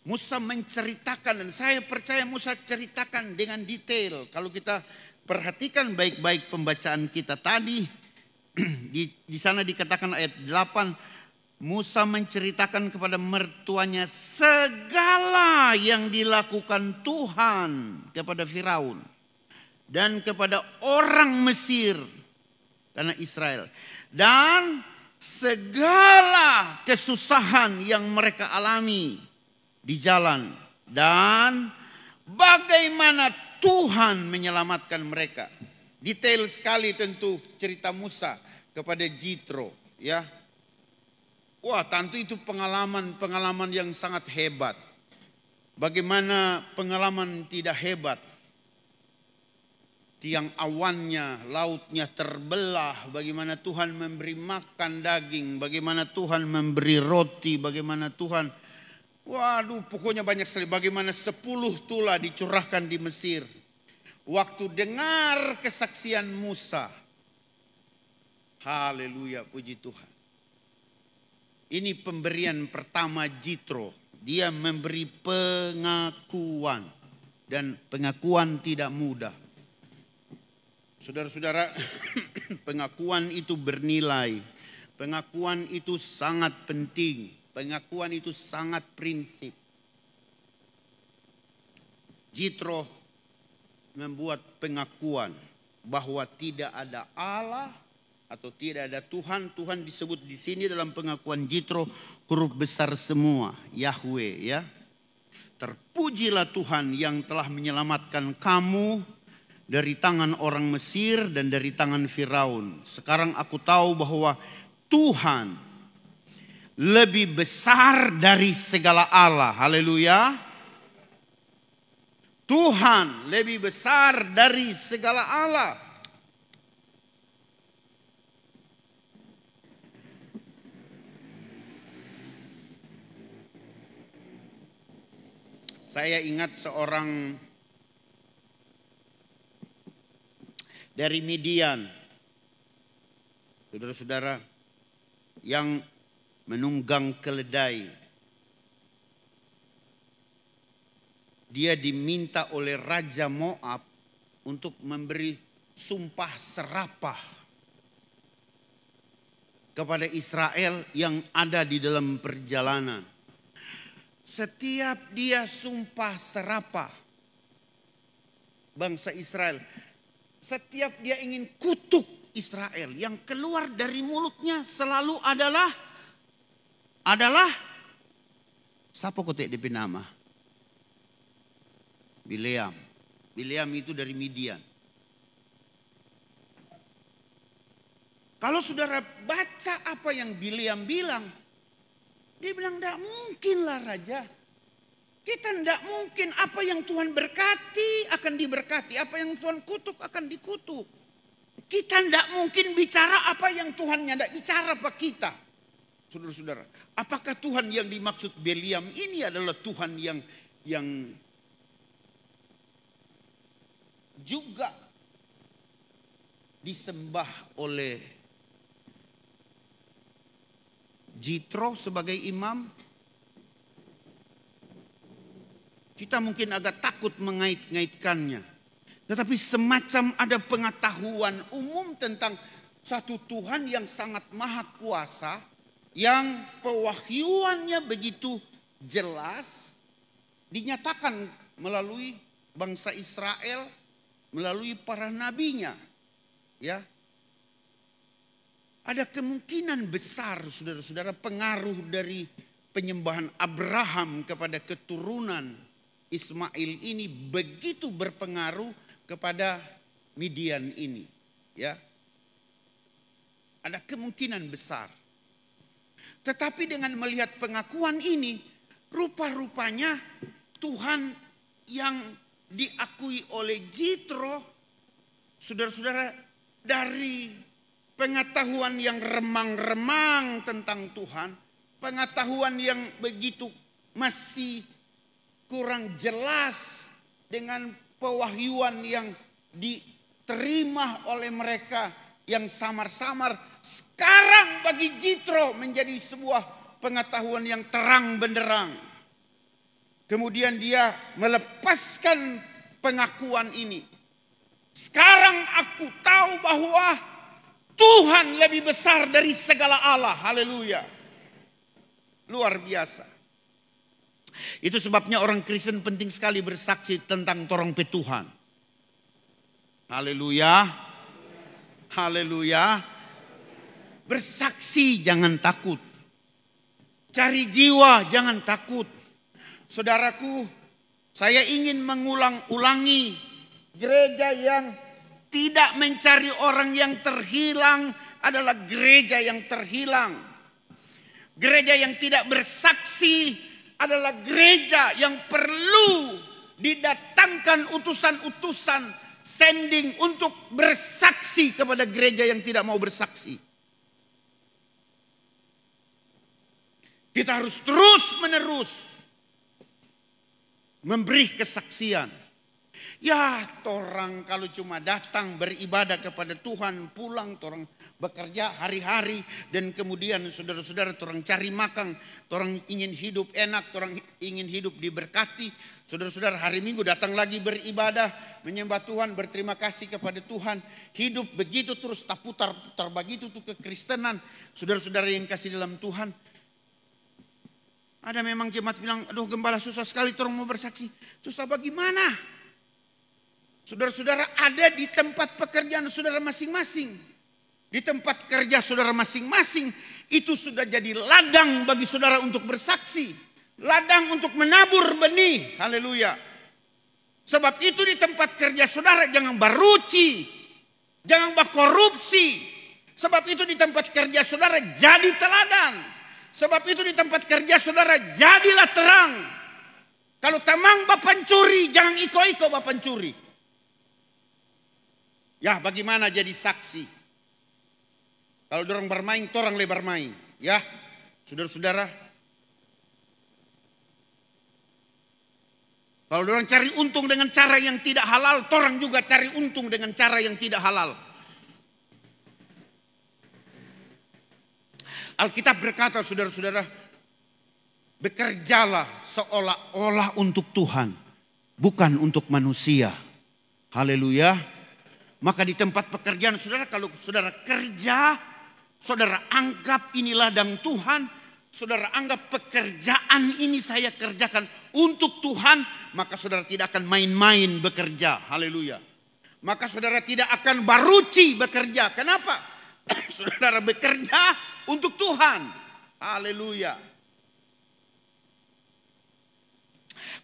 Musa menceritakan, dan saya percaya Musa ceritakan dengan detail. Kalau kita perhatikan baik-baik pembacaan kita tadi, di sana dikatakan ayat 8, Musa menceritakan kepada mertuanya segala yang dilakukan Tuhan kepada Firaun dan kepada orang Mesir, tanah Israel, dan segala kesusahan yang mereka alami di jalan, dan bagaimana Tuhan menyelamatkan mereka. Detail sekali tentu cerita Musa kepada Jitro, ya. Wah, tentu itu pengalaman yang sangat hebat. Bagaimana pengalaman tidak hebat? Tiang awannya, lautnya terbelah, bagaimana Tuhan memberi makan daging, bagaimana Tuhan memberi roti, bagaimana Tuhan, waduh, pokoknya banyak sekali. Bagaimana 10 tula dicurahkan di Mesir. Waktu dengar kesaksian Musa, haleluya, puji Tuhan. Ini pemberian pertama Jitro. Dia memberi pengakuan. Dan pengakuan tidak mudah. Saudara-saudara, pengakuan itu bernilai. Pengakuan itu sangat penting. Pengakuan itu sangat prinsip. Jitro membuat pengakuan bahwa tidak ada Allah atau tidak ada Tuhan. Tuhan disebut di sini dalam pengakuan Jitro huruf besar semua, Yahweh ya. Terpujilah Tuhan yang telah menyelamatkan kamu dari tangan orang Mesir dan dari tangan Firaun. Sekarang aku tahu bahwa Tuhan lebih besar dari segala Allah. Haleluya. Tuhan lebih besar dari segala Allah. Saya ingat seorang dari Midian, saudara-saudara, yang menunggang keledai. Dia diminta oleh Raja Moab untuk memberi sumpah serapah kepada Israel yang ada di dalam perjalanan. Setiap dia sumpah serapah bangsa Israel, setiap dia ingin kutuk Israel, yang keluar dari mulutnya selalu adalah siapa kotek DP nama? Bileam. Bileam itu dari Midian. Kalau saudara baca apa yang Bileam bilang, dia bilang tidak mungkinlah raja. Kita tidak mungkin, apa yang Tuhan berkati akan diberkati, apa yang Tuhan kutuk akan dikutuk. Kita tidak mungkin bicara apa yang Tuhan tidak bicara pak kita. Saudara-saudara, apakah Tuhan yang dimaksud Bileam ini adalah Tuhan yang juga disembah oleh Jitro sebagai imam? Kita mungkin agak takut mengait-ngaitkannya. Tetapi semacam ada pengetahuan umum tentang satu Tuhan yang sangat maha kuasa, yang pewahyuannya begitu jelas, dinyatakan melalui bangsa Israel, melalui para nabinya, ya. Ada kemungkinan besar, saudara-saudara, pengaruh dari penyembahan Abraham kepada keturunan Ismail ini begitu berpengaruh kepada Midian ini, ya. Ada kemungkinan besar. Tetapi dengan melihat pengakuan ini, rupa-rupanya Tuhan yang diakui oleh Jitro, saudara-saudara, dari pengetahuan yang remang-remang tentang Tuhan, pengetahuan yang begitu masih kurang jelas dengan pewahyuan yang diterima oleh mereka yang samar-samar, sekarang bagi Jitro menjadi sebuah pengetahuan yang terang benderang. Kemudian dia melepaskan pengakuan ini. Sekarang aku tahu bahwa Tuhan lebih besar dari segala Allah. Haleluya. Luar biasa. Itu sebabnya orang Kristen penting sekali bersaksi tentang torong pe Tuhan. Haleluya. Haleluya. Bersaksi jangan takut. Cari jiwa jangan takut. Saudaraku, saya ingin mengulang-ulangi, gereja yang tidak mencari orang yang terhilang adalah gereja yang terhilang. Gereja yang tidak bersaksi adalah gereja yang perlu didatangkan utusan-utusan sending untuk bersaksi kepada gereja yang tidak mau bersaksi. Kita harus terus-menerus memberi kesaksian. Ya, orang kalau cuma datang beribadah kepada Tuhan, pulang, orang bekerja hari-hari, dan kemudian saudara-saudara orang cari makan, orang ingin hidup enak, orang ingin hidup diberkati. Saudara-saudara hari Minggu datang lagi beribadah, menyembah Tuhan, berterima kasih kepada Tuhan. Hidup begitu terus, tak putar-putar begitu tuh kekristenan. Saudara-saudara yang kasih dalam Tuhan. Ada memang jemaat bilang, aduh gembala susah sekali orang mau bersaksi. Susah bagaimana? Saudara-saudara ada di tempat pekerjaan saudara masing-masing. Di tempat kerja saudara masing-masing itu sudah jadi ladang bagi saudara untuk bersaksi. Ladang untuk menabur benih. Haleluya. Sebab itu di tempat kerja saudara jangan baruci. Jangan berkorupsi. Sebab itu di tempat kerja saudara jadi teladan. Sebab itu di tempat kerja saudara jadilah terang. Kalau tamang bapancuri, jangan iko-iko bapancuri. Ya, bagaimana jadi saksi? Kalau dorang bermain, torang lebar main. Ya, saudara-saudara. Kalau dorang cari untung dengan cara yang tidak halal, torang juga cari untung dengan cara yang tidak halal. Alkitab berkata, saudara-saudara, bekerjalah seolah-olah untuk Tuhan, bukan untuk manusia. Haleluya. Maka di tempat pekerjaan saudara, kalau saudara kerja, saudara anggap ini ladang Tuhan, saudara anggap pekerjaan ini saya kerjakan untuk Tuhan, maka saudara tidak akan main-main bekerja. Haleluya. Maka saudara tidak akan baruci bekerja. Kenapa? Saudara bekerja untuk Tuhan. Haleluya.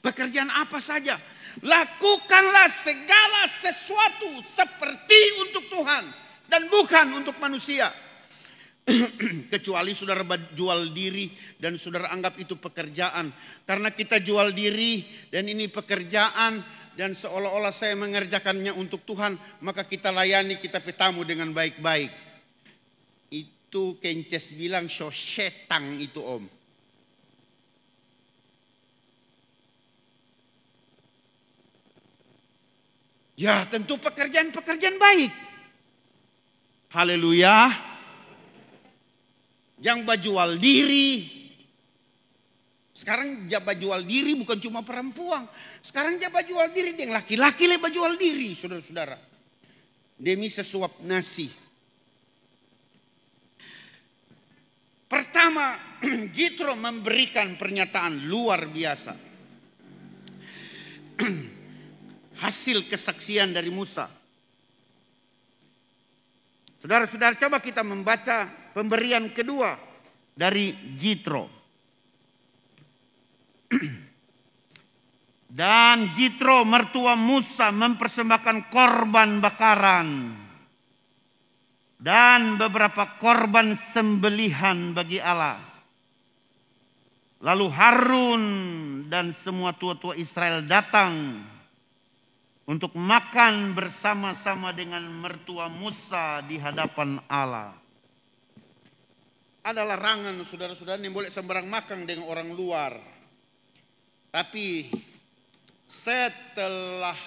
Pekerjaan apa saja, lakukanlah segala sesuatu seperti untuk Tuhan dan bukan untuk manusia. Kecuali saudara jual diri dan saudara anggap itu pekerjaan. Karena kita jual diri dan ini pekerjaan dan seolah-olah saya mengerjakannya untuk Tuhan, maka kita layani, kita petamu dengan baik-baik. Itu Kences bilang so setang itu om. Ya tentu pekerjaan-pekerjaan baik. Haleluya. Yang berjual diri. Sekarang jabat jual diri bukan cuma perempuan. Sekarang jabat jual diri yang laki-laki lebih jual diri, saudara-saudara. Demi sesuap nasi. Pertama, Jitro memberikan pernyataan luar biasa. Hasil kesaksian dari Musa. Saudara-saudara, coba kita membaca pemberian kedua dari Jitro. Dan Jitro mertua Musa mempersembahkan korban bakaran dan beberapa korban sembelihan bagi Allah. Lalu Harun dan semua tua-tua Israel datang untuk makan bersama-sama dengan mertua Musa di hadapan Allah. Ada larangan saudara-saudara yang boleh sembarang makan dengan orang luar. Tapi setelah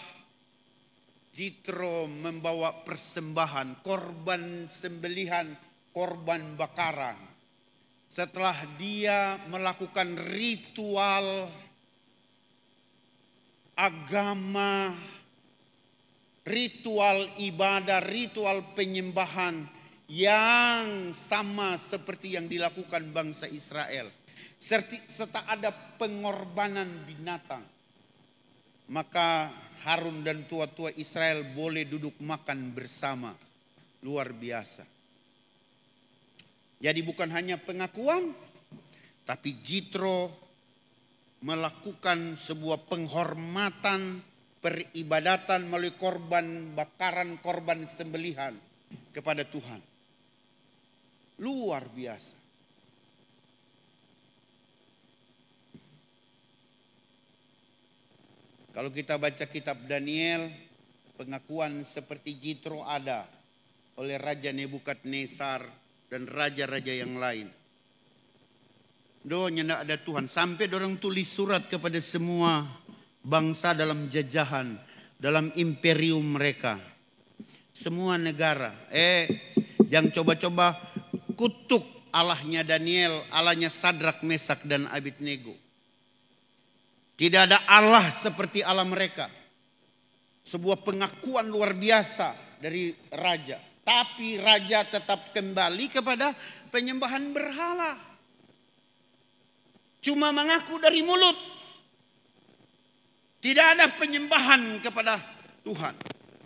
Jitro membawa persembahan, korban sembelihan, korban bakaran. Setelah dia melakukan ritual agama, ritual ibadah, ritual penyembahan yang sama seperti yang dilakukan bangsa Israel. Serta ada pengorbanan binatang. Maka Harun dan tua-tua Israel boleh duduk makan bersama. Luar biasa. Jadi bukan hanya pengakuan, tapi Jitro melakukan sebuah penghormatan, peribadatan melalui korban bakaran, korban sembelihan kepada Tuhan. Luar biasa. Kalau kita baca kitab Daniel, pengakuan seperti Jitro ada oleh Raja Nebukadnezar dan raja-raja yang lain. Doanya tidak ada Tuhan. Sampai orang tulis surat kepada semua bangsa dalam jajahan, dalam imperium mereka. Semua negara. Jangan coba-coba kutuk Allahnya Daniel, Allahnya Sadrak, Mesak dan Abednego. Tidak ada Allah seperti Allah mereka. Sebuah pengakuan luar biasa dari raja. Tapi raja tetap kembali kepada penyembahan berhala. Cuma mengaku dari mulut. Tidak ada penyembahan kepada Tuhan.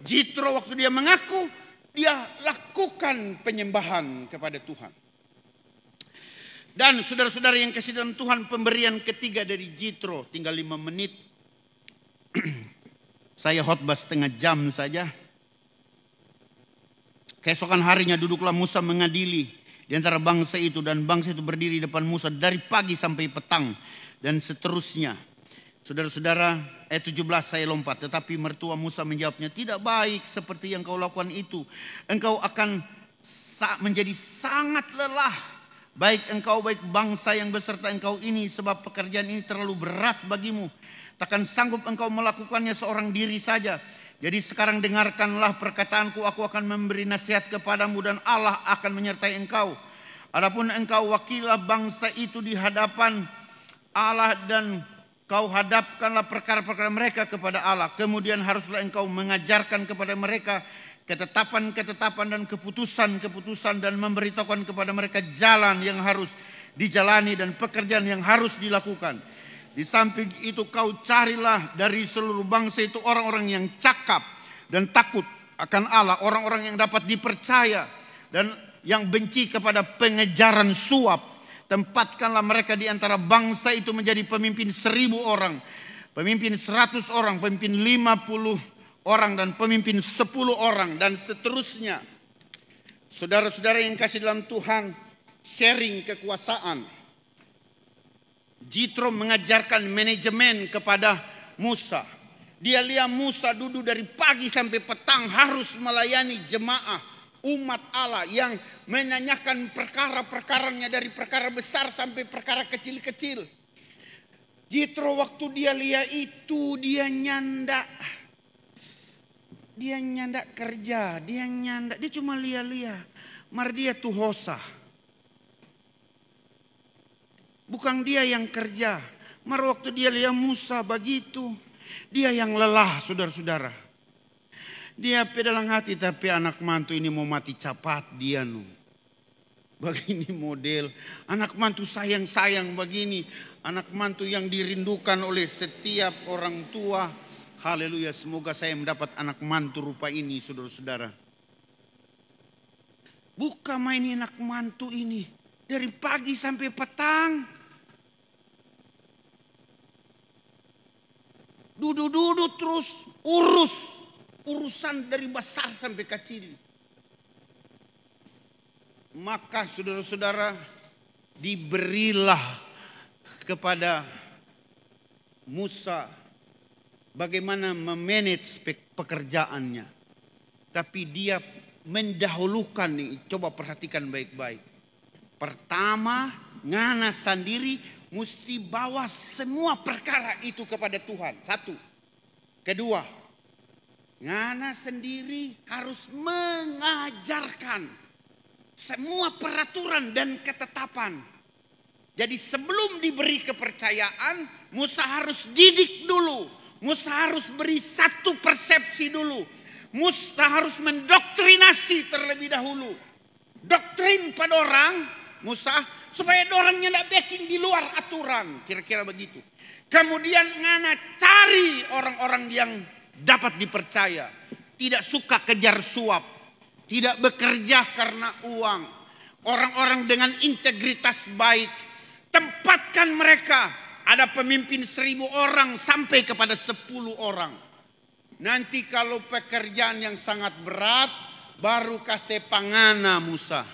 Jitro waktu dia mengaku, dia lakukan penyembahan kepada Tuhan. Dan saudara-saudara yang kasih dalam Tuhan, pemberian ketiga dari Jitro, tinggal 5 menit. Saya khotbah setengah jam saja. Keesokan harinya duduklah Musa mengadili di antara bangsa itu, dan bangsa itu berdiri depan Musa dari pagi sampai petang dan seterusnya. Saudara-saudara, ayat 17 saya lompat. Tetapi mertua Musa menjawabnya, tidak baik seperti yang kau lakukan itu. Engkau akan menjadi sangat lelah. Baik engkau, baik bangsa yang beserta engkau ini, sebab pekerjaan ini terlalu berat bagimu. Takkan sanggup engkau melakukannya seorang diri saja. Jadi sekarang dengarkanlah perkataanku, aku akan memberi nasihat kepadamu dan Allah akan menyertai engkau. Adapun engkau wakilah bangsa itu di hadapan Allah dan kau hadapkanlah perkara-perkara mereka kepada Allah. Kemudian haruslah engkau mengajarkan kepada mereka ketetapan-ketetapan dan keputusan-keputusan, dan memberitahukan kepada mereka jalan yang harus dijalani dan pekerjaan yang harus dilakukan. Di samping itu kau carilah dari seluruh bangsa itu orang-orang yang cakap dan takut akan Allah, orang-orang yang dapat dipercaya dan yang benci kepada pengejaran suap. Tempatkanlah mereka di antara bangsa itu menjadi pemimpin 1000 orang, pemimpin 100 orang, pemimpin 50 orang, dan pemimpin 10 orang, dan seterusnya. Saudara-saudara yang kasih dalam Tuhan, sharing kekuasaan. Jitro mengajarkan manajemen kepada Musa. Dia lihat Musa duduk dari pagi sampai petang harus melayani jemaah umat Allah yang menanyakan perkara-perkaranya, dari perkara besar sampai perkara kecil-kecil. Jitro waktu dia lihat itu, dia nyandak kerja, dia cuma lihat-lihat. Mar dia tuh hosa. Bukan dia yang kerja. Mar waktu dia lihat Musa begitu, dia yang lelah, saudara-saudara. Dia pedalang hati, tapi anak mantu ini mau mati cepat dia nu. Begini model, anak mantu sayang-sayang begini. Anak mantu yang dirindukan oleh setiap orang tua. Haleluya, semoga saya mendapat anak mantu rupa ini, saudara-saudara. Bukan main anak mantu ini. Dari pagi sampai petang. Duduk-duduk terus, urusan dari besar sampai kecil. Maka saudara-saudara, diberilah kepada Musa bagaimana memanage pekerjaannya. Tapi dia mendahulukan nih, coba perhatikan baik-baik. Pertama, ngana sendiri mesti bawa semua perkara itu kepada Tuhan. Satu. Kedua, ngana sendiri harus mengajarkan semua peraturan dan ketetapan. Jadi sebelum diberi kepercayaan, Musa harus didik dulu. Musa harus beri satu persepsi dulu. Musa harus mendoktrinasi terlebih dahulu. Doktrin pada orang, Musa, supaya orangnya tidak backing di luar aturan. Kira-kira begitu. Kemudian ngana cari orang-orang yang dapat dipercaya. Tidak suka kejar suap. Tidak bekerja karena uang. Orang-orang dengan integritas baik. Tempatkan mereka. Ada pemimpin 1000 orang sampai kepada 10 orang. Nanti kalau pekerjaan yang sangat berat, baru kasih pangana Musa.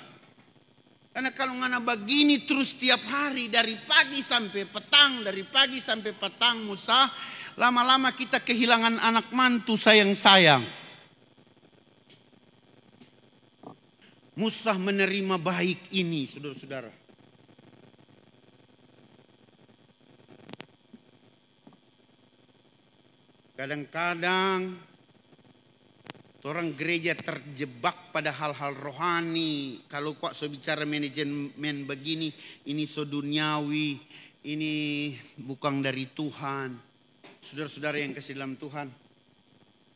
Karena kalau ngana begini terus tiap hari, dari pagi sampai petang, dari pagi sampai petang Musa, lama-lama kita kehilangan anak mantu sayang-sayang. Musa menerima baik ini, saudara-saudara. Kadang-kadang orang gereja terjebak pada hal-hal rohani. Kalau kok so bicara manajemen begini, ini so duniawi, ini bukan dari Tuhan. Saudara-saudara yang kasih dalam Tuhan,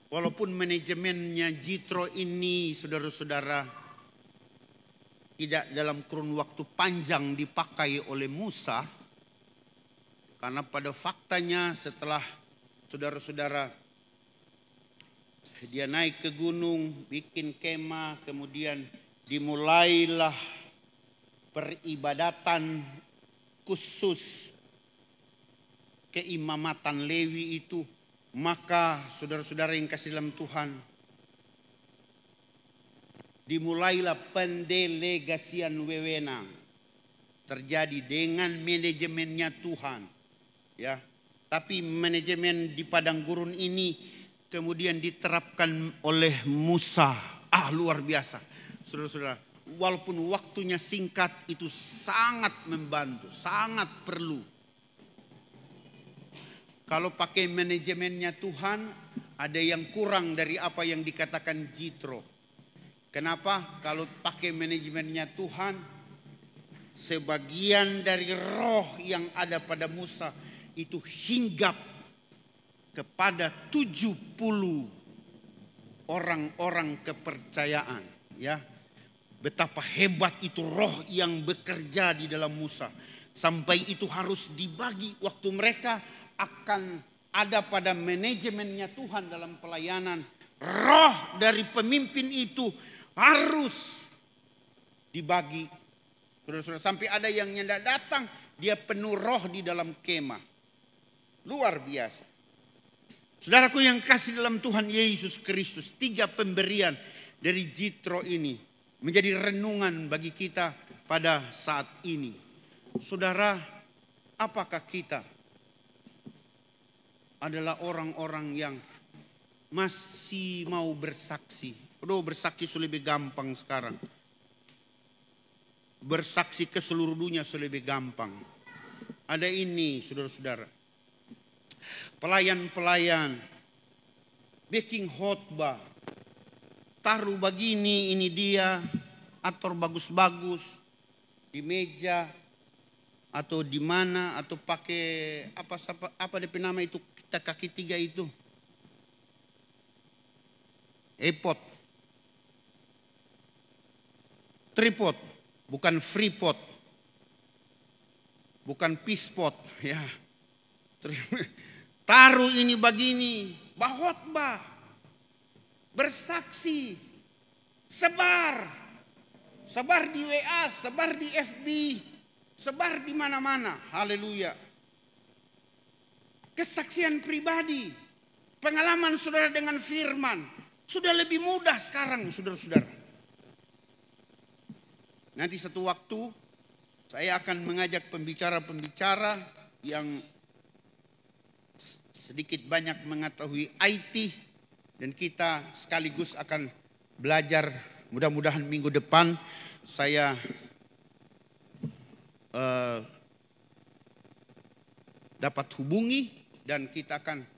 walaupun manajemennya Jitro ini, saudara-saudara, tidak dalam kurun waktu panjang dipakai oleh Musa, karena pada faktanya setelah saudara-saudara dia naik ke gunung, bikin kemah, kemudian dimulailah peribadatan khusus keimamatan Lewi itu. Maka saudara-saudara yang kasih dalam Tuhan, dimulailah pendelegasian wewenang terjadi dengan manajemennya Tuhan, ya. Tapi manajemen di padang gurun ini kemudian diterapkan oleh Musa. Luar biasa, saudara-saudara. Walaupun waktunya singkat, itu sangat membantu, sangat perlu. Kalau pakai manajemennya Tuhan, ada yang kurang dari apa yang dikatakan Jitro. Kenapa? Kalau pakai manajemennya Tuhan, sebagian dari roh yang ada pada Musa itu hinggap kepada 70 orang-orang kepercayaan, ya. Betapa hebat itu roh yang bekerja di dalam Musa. Sampai itu harus dibagi waktu mereka akan ada pada manajemennya Tuhan dalam pelayanan. Roh dari pemimpin itu harus dibagi. Saudara-saudara, sampai ada yang tidak datang, dia penuh roh di dalam kemah. Luar biasa. Saudaraku yang kasih dalam Tuhan Yesus Kristus, 3 pemberian dari Jitro ini menjadi renungan bagi kita pada saat ini. Saudara, apakah kita adalah orang-orang yang masih mau bersaksi? Bersaksi sudah lebih gampang sekarang. Bersaksi ke seluruh dunia sudah lebih gampang. Ada ini, saudara-saudara. Pelayan-pelayan baking khotbah, taruh begini, ini dia, atur bagus-bagus di meja atau di mana, atau pakai apa DP nama itu, kita kaki 3 itu, epot, tripod, bukan freepot, bukan pispot, ya. Taruh ini begini, bahotbah, bersaksi, sebar di WA, sebar di FB, sebar di mana-mana. Haleluya. Kesaksian pribadi, pengalaman saudara dengan firman sudah lebih mudah sekarang, saudara-saudara. Nanti satu waktu saya akan mengajak pembicara-pembicara yang sedikit banyak mengetahui IT, dan kita sekaligus akan belajar. Mudah-mudahan minggu depan saya dapat hubungi dan kita akan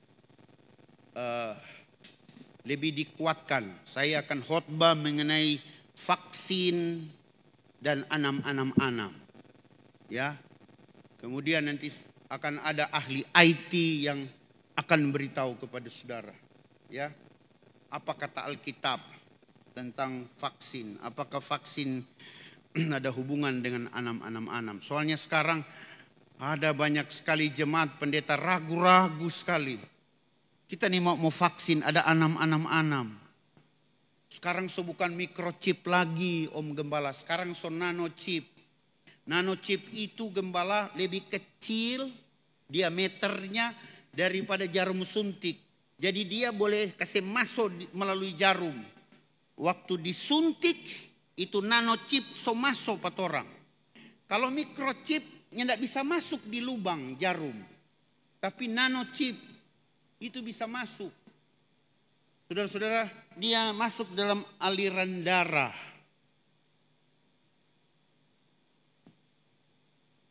lebih dikuatkan. Saya akan khotbah mengenai vaksin dan anam-anam, ya. Kemudian nanti akan ada ahli IT yang akan beritahu kepada saudara, ya, apa kata Alkitab tentang vaksin. Apakah vaksin ada hubungan dengan anam-anam. Soalnya sekarang ada banyak sekali jemaat pendeta ragu-ragu sekali. Kita nih mau vaksin, ada anam-anam. Sekarang so bukan microchip lagi, Om Gembala. Sekarang so nanochip. Nanochip itu, Gembala, lebih kecil diameternya daripada jarum suntik. Jadi dia boleh kasih masuk melalui jarum. Waktu disuntik itu nanochip so masuk pat orang. Kalau microchip tidak bisa masuk di lubang jarum. Tapi nanochip itu bisa masuk. Saudara-saudara, dia masuk dalam aliran darah.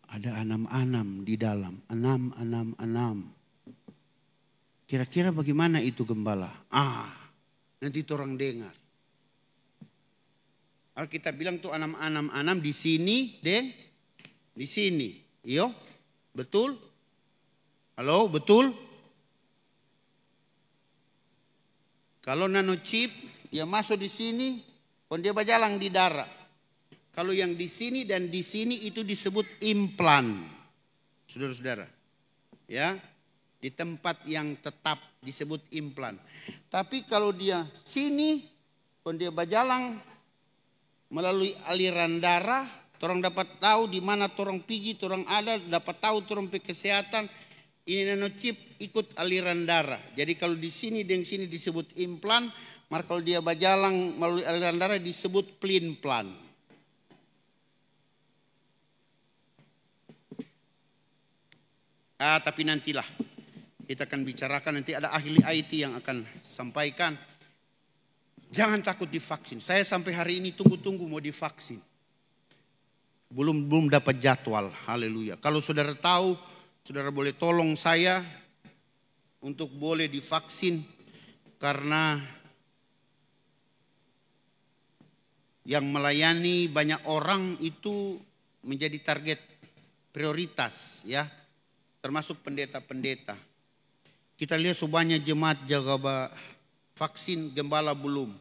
Ada anam-anam di dalam, anam. Kira-kira bagaimana itu, Gembala? Nanti orang dengar. Alkitab bilang tuh anam di sini, deng, di sini. Iyo, betul? Halo, betul? Kalau nanochip, dia masuk di sini, pun dia berjalan di darah. Kalau yang di sini dan di sini itu disebut implan, saudara-saudara. Ya, di tempat yang tetap. disebut implan. Tapi kalau dia sini, kalau dia berjalan melalui aliran darah, torang dapat tahu di mana torang pergi, torang ada, dapat tahu torang pe kesehatan. Ini nanochip ikut aliran darah. Jadi kalau di sini dan sini disebut implan, maka kalau dia berjalan melalui aliran darah disebut plinplan. Tapi nantilah kita akan bicarakan, nanti ada ahli IT yang akan sampaikan. Jangan takut divaksin. Saya sampai hari ini tunggu-tunggu mau divaksin. Belum dapat jadwal. Haleluya. Kalau saudara tahu, saudara boleh tolong saya untuk boleh divaksin, karena yang melayani banyak orang itu menjadi target prioritas, ya. Termasuk pendeta-pendeta. Kita lihat sebanyak jemaat jaga vaksin, gembala belum.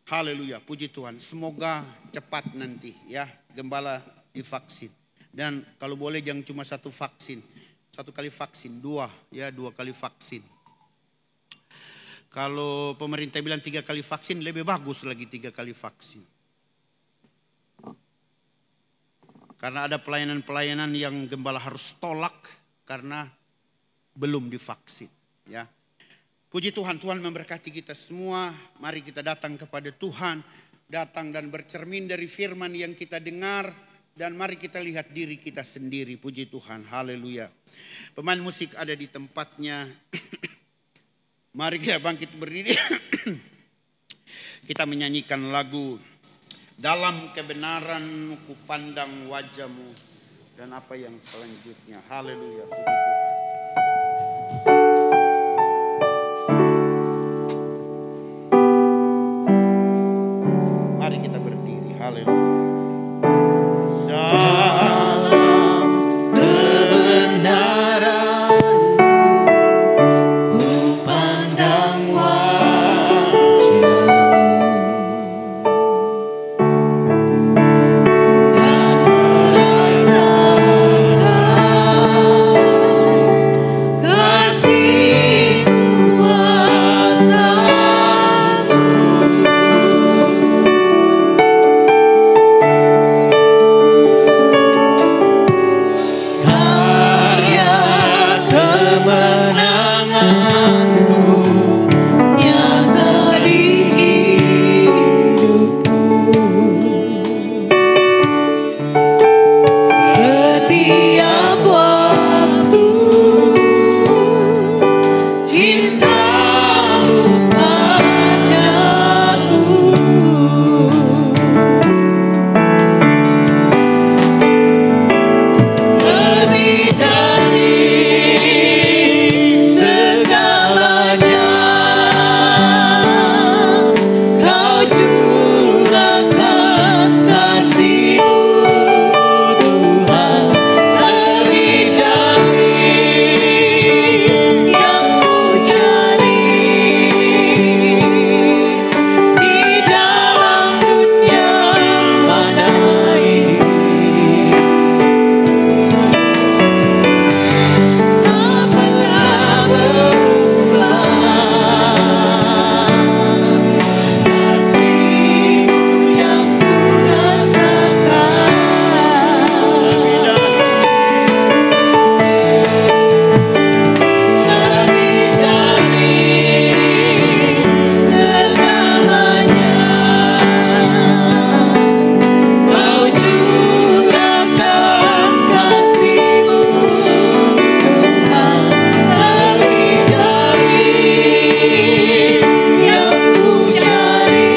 Haleluya, puji Tuhan. Semoga cepat nanti ya gembala divaksin. Dan kalau boleh jangan cuma satu vaksin, satu kali vaksin, dua kali vaksin. Kalau pemerintah bilang 3 kali vaksin, lebih bagus lagi 3 kali vaksin. Karena ada pelayanan-pelayanan yang gembala harus tolak karena belum divaksin, ya. Puji Tuhan, Tuhan memberkati kita semua. Mari kita datang kepada Tuhan, datang dan bercermin dari firman yang kita dengar, dan mari kita lihat diri kita sendiri. Puji Tuhan, haleluya. Pemain musik ada di tempatnya. Mari kita bangkit berdiri. Kita menyanyikan lagu Dalam Kebenaran Ku Pandang Wajahmu, dan apa yang selanjutnya. Haleluya, puji Tuhan. Mari kita berdiri. Haleluya. Dalam kebenaran ku pandang wajahmu, dan merasakan kasih kuasa-Mu. Karya kemenangan-Mu nyata di hidupku. Setiap waktu cinta-Mu padaku. Lebih dari segalanya, Kau curahkan kasih-Mu, Tuhan. Lebih dari yang ku cari di dalam dunia mana ini. Tak pernah berubah kasih-Mu yang ku rasakan. Lebih dari segalanya, Kau curahkan kasih-Mu, Tuhan. Lebih dari yang ku cari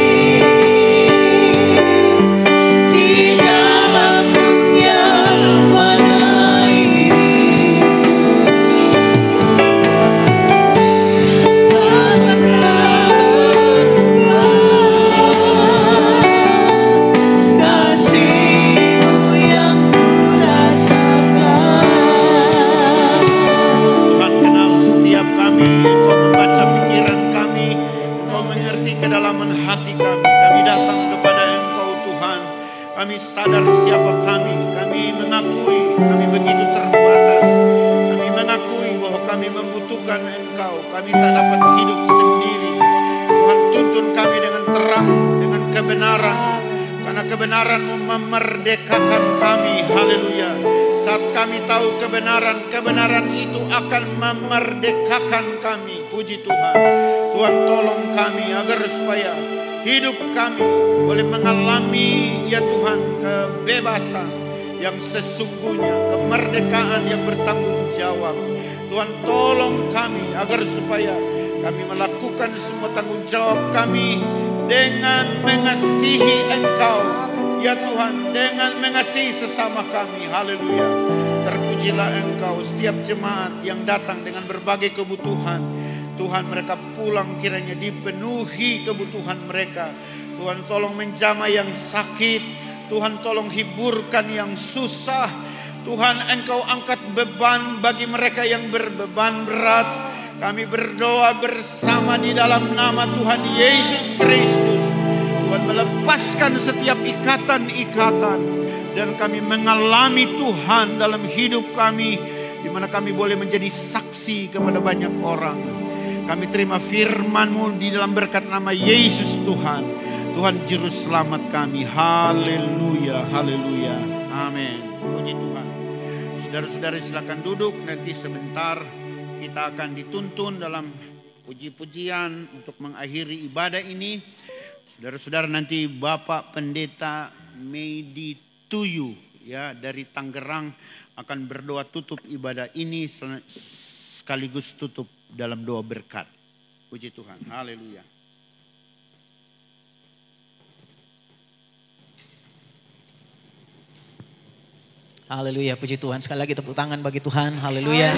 di dalam dunia fana ini. Tak pernah berubah kasih-Mu yang ku rasakan. Tuhan kenal setiap kami, Engkau membaca pikiran kami, Engkau mengerti kedalaman hati kami. Kami datang kepada Engkau Tuhan. Kami sadar siapa kami mengakui kami begitu terbatas. Kami mengakui bahwa kami kami membutuhkan Engkau. Kami tak dapat hidup sendiri. Tuhan, tuntun kami dengan terang, dengan kebenaran. Karena kebenaran-Mu memerdekakan kami. Haleluya. Saat kami tahu kebenaran, kebenaran itu akan memerdekakan kami. Puji Tuhan. Tuhan, tolong kami agar supaya hidup kami boleh mengalami, ya Tuhan, kebebasan yang sesungguhnya, kemerdekaan yang bertanggung jawab. Tuhan, tolong kami agar supaya kami melakukan semua tanggung jawab kami dengan mengasihi Engkau, ya Tuhan, dengan mengasihi sesama kami. Haleluya. Terpujilah Engkau. Setiap jemaat yang datang dengan berbagai kebutuhan, Tuhan, mereka pulang kiranya dipenuhi kebutuhan mereka. Tuhan, tolong menjamah yang sakit. Tuhan, tolong hiburkan yang susah. Tuhan, Engkau angkat beban bagi mereka yang berbeban berat. Kami berdoa bersama di dalam nama Tuhan Yesus Kristus. Tuhan, melepaskan setiap ikatan-ikatan. Dan kami mengalami Tuhan dalam hidup kami, di mana kami boleh menjadi saksi kepada banyak orang. Kami terima firman-Mu di dalam berkat nama Yesus Tuhan. Tuhan Juru Selamat kami. Haleluya, haleluya. Amin. Puji Tuhan. Saudara-saudara silakan duduk. Nanti sebentar kita akan dituntun dalam puji-pujian untuk mengakhiri ibadah ini. Saudara-saudara, nanti Bapak Pendeta Medi Tuyu, ya, dari Tangerang akan berdoa tutup ibadah ini sekaligus tutup dalam doa berkat. Puji Tuhan. Haleluya. Haleluya, puji Tuhan. Sekali lagi tepuk tangan bagi Tuhan. Haleluya.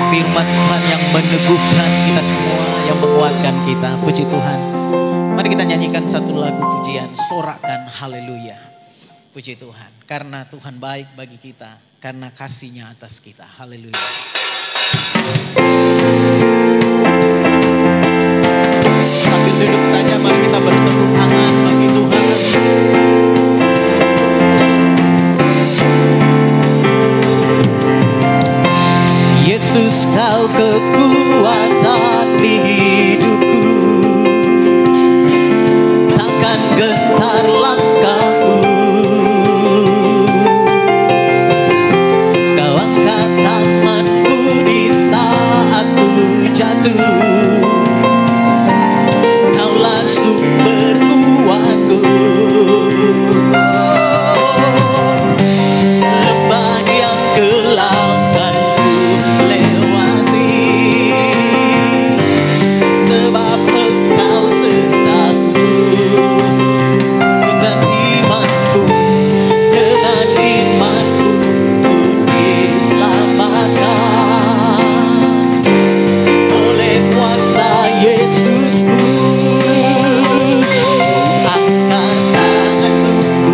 Firman Tuhan yang meneguhkan kita semua, yang menguatkan kita. Puji Tuhan. Mari kita nyanyikan satu lagu pujian, sorakan haleluya. Puji Tuhan. Karena Tuhan baik bagi kita, karena kasih-Nya atas kita. Haleluya. Sambil duduk saja, mari kita bertepuk tangan bagi Tuhan. Yesus, Kau kekuatan di hidupku, takkan gentar langkahku. Kau angkat tanganku di saat ku jatuh. Kaulah sumber kuatku. Lembah yang gelap kan ku lewati, sebab Engkau sertaku. Dengan imanku ku diselamatkan oleh kuasa Yesusku. Angkat tanganku, ku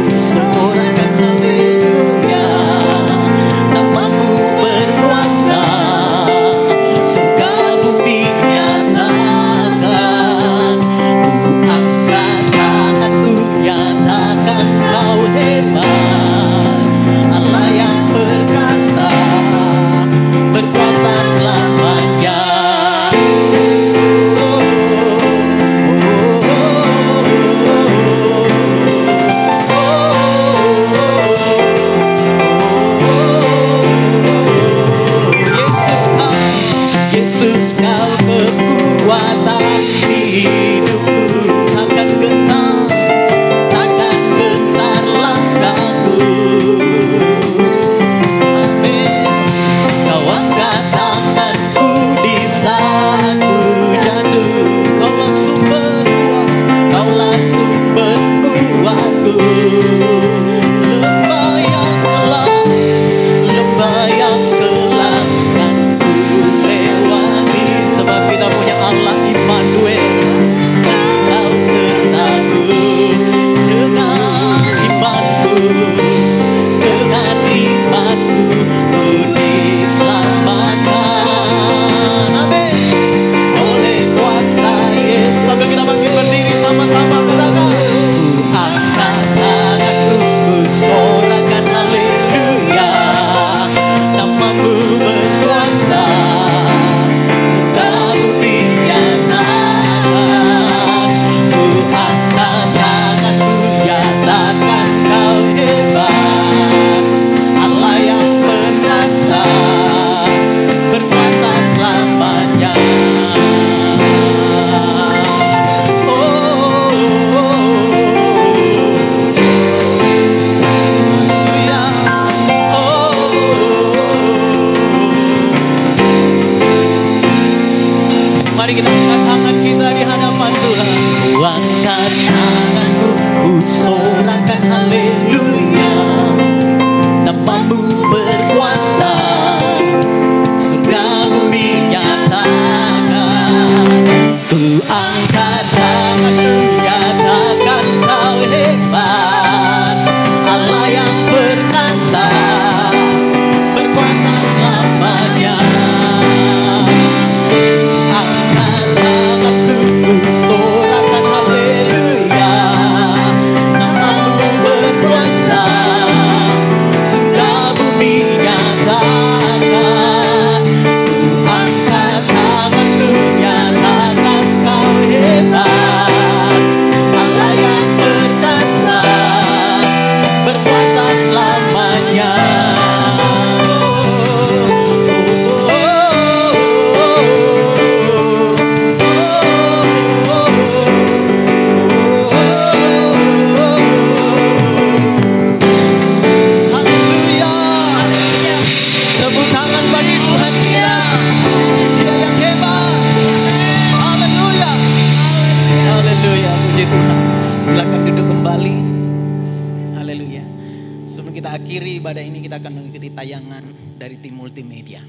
kita akhiri ibadah ini, kita akan mengikuti tayangan dari tim multimedia.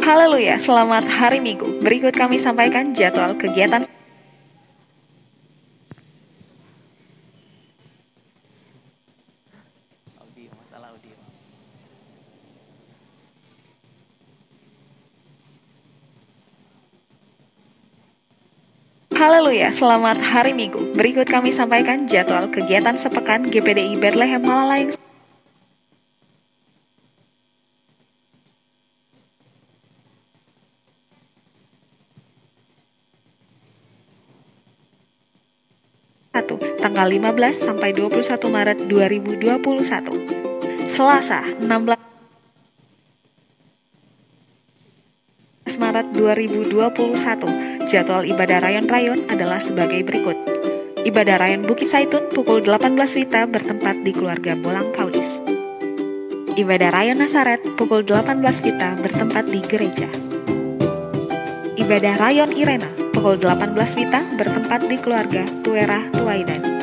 Haleluya, selamat hari Minggu. Berikut kami sampaikan jadwal kegiatan. Masalah audio. Haleluya, selamat hari Minggu. Berikut kami sampaikan jadwal kegiatan sepekan GPDI Bethlehem Malalayang. Tanggal 15 sampai 21 Maret 2021. Selasa, 16 Maret 2021. Jadwal ibadah rayon-rayon adalah sebagai berikut. Ibadah rayon Bukit Saitun pukul 18 WITA bertempat di keluarga Bolang Kaudis. Ibadah rayon Nasaret pukul 18 WITA bertempat di gereja. Ibadah rayon Irena pukul 18 WITA bertempat di keluarga Tuerah Tuaidan.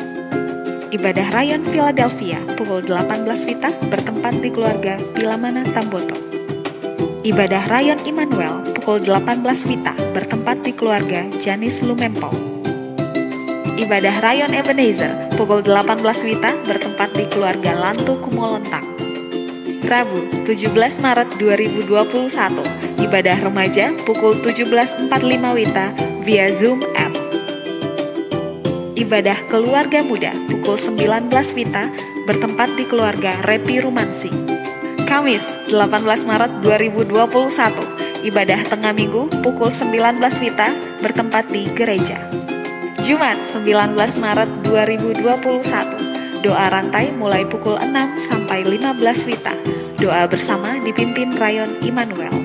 Ibadah rayon Philadelphia pukul 18 WITA bertempat di keluarga Pilamana Tamboto. Ibadah rayon Immanuel pukul 18 WITA bertempat di keluarga Janis Lumempo. Ibadah rayon Ebenezer pukul 18 WITA bertempat di keluarga Lantu Kumolontang. Rabu 17 Maret 2021, ibadah remaja pukul 17.45 WITA via Zoom app. Ibadah keluarga muda pukul 19 WITA bertempat di keluarga Repi Rumansi. Kamis 18 Maret 2021, ibadah tengah minggu pukul 19 WITA bertempat di gereja. Jumat 19 Maret 2021, doa rantai mulai pukul 6 sampai 15 WITA. Doa bersama dipimpin Rayon Immanuel.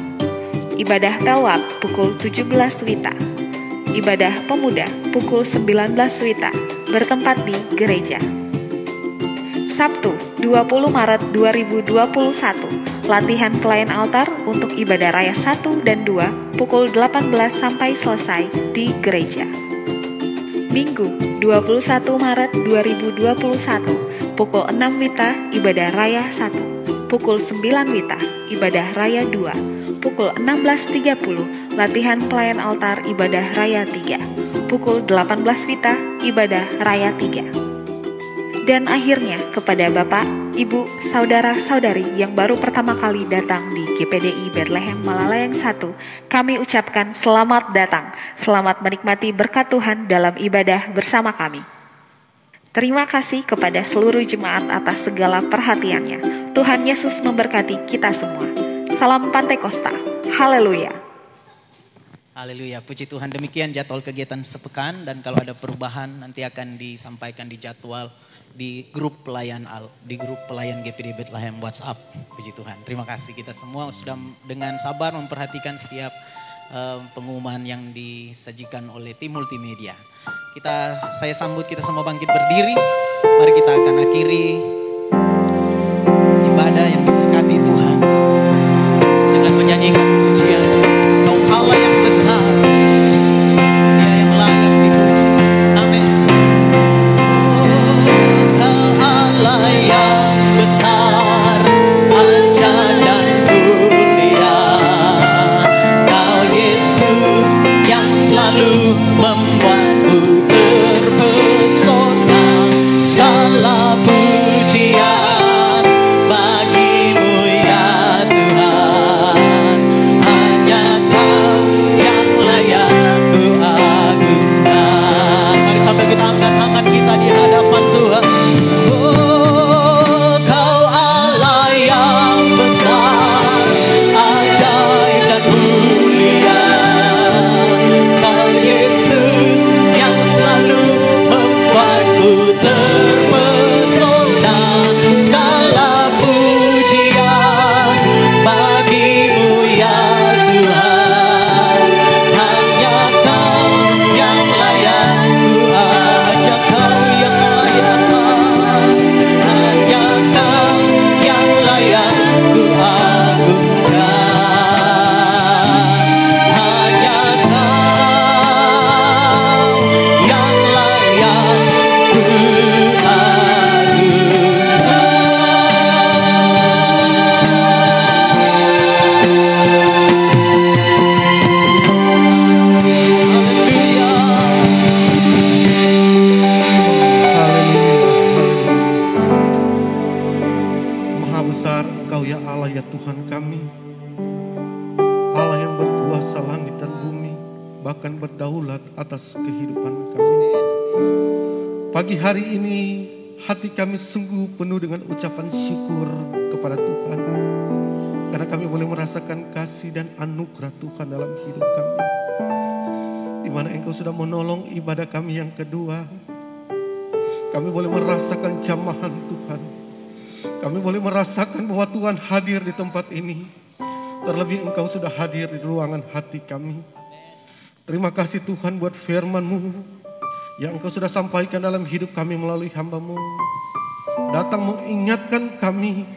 Ibadah Pelwap pukul 17 WITA. Ibadah pemuda pukul 19 WITA bertempat di gereja. Sabtu 20 Maret 2021, latihan pelayan altar untuk ibadah raya 1 dan 2 pukul 18 sampai selesai di gereja. Minggu 21 Maret 2021, pukul 6 WITA ibadah raya 1. Pukul 9 WITA, ibadah raya 2. Pukul 16.30, latihan pelayan altar ibadah raya 3. Pukul 18 WITA, ibadah raya 3. Dan akhirnya kepada Bapak, Ibu, Saudara-saudari yang baru pertama kali datang di GPDI Bethlehem Malalayang 1, kami ucapkan selamat datang, selamat menikmati berkat Tuhan dalam ibadah bersama kami. Terima kasih kepada seluruh jemaat atas segala perhatiannya. Tuhan Yesus memberkati kita semua. Salam Pantekosta. Haleluya. Haleluya, puji Tuhan. Demikian jadwal kegiatan sepekan, dan kalau ada perubahan nanti akan disampaikan di jadwal di grup pelayan GPDI Bethlehem WhatsApp. Puji Tuhan. Terima kasih, kita semua sudah dengan sabar memperhatikan setiap pengumuman yang disajikan oleh tim multimedia. Saya sambut kita semua bangkit berdiri. Mari kita akan akhiri ibadah yang diberkati Tuhan dengan menyanyikan pujian. Kau Allah yang besar, Dia yang layak dipuji. Amin. Kau Allah yang besar, ajaib dan mulia. Kau Yesus yang selalu membuatku terpesona. Segala puji Engkau ya Allah ya Tuhan kami, Allah yang berkuasa langit dan bumi, bahkan berdaulat atas kehidupan kami. Pagi hari ini hati kami sungguh penuh dengan ucapan syukur kepada Tuhan, karena kami boleh merasakan kasih dan anugerah Tuhan dalam hidup kami, di mana Engkau sudah menolong ibadah kami yang kedua. Kami boleh merasakan jamahan Tuhan. Kami boleh merasakan bahwa Tuhan hadir di tempat ini. Terlebih Engkau sudah hadir di ruangan hati kami. Terima kasih Tuhan buat firman-Mu yang Engkau sudah sampaikan dalam hidup kami melalui hamba-Mu. Datang mengingatkan kami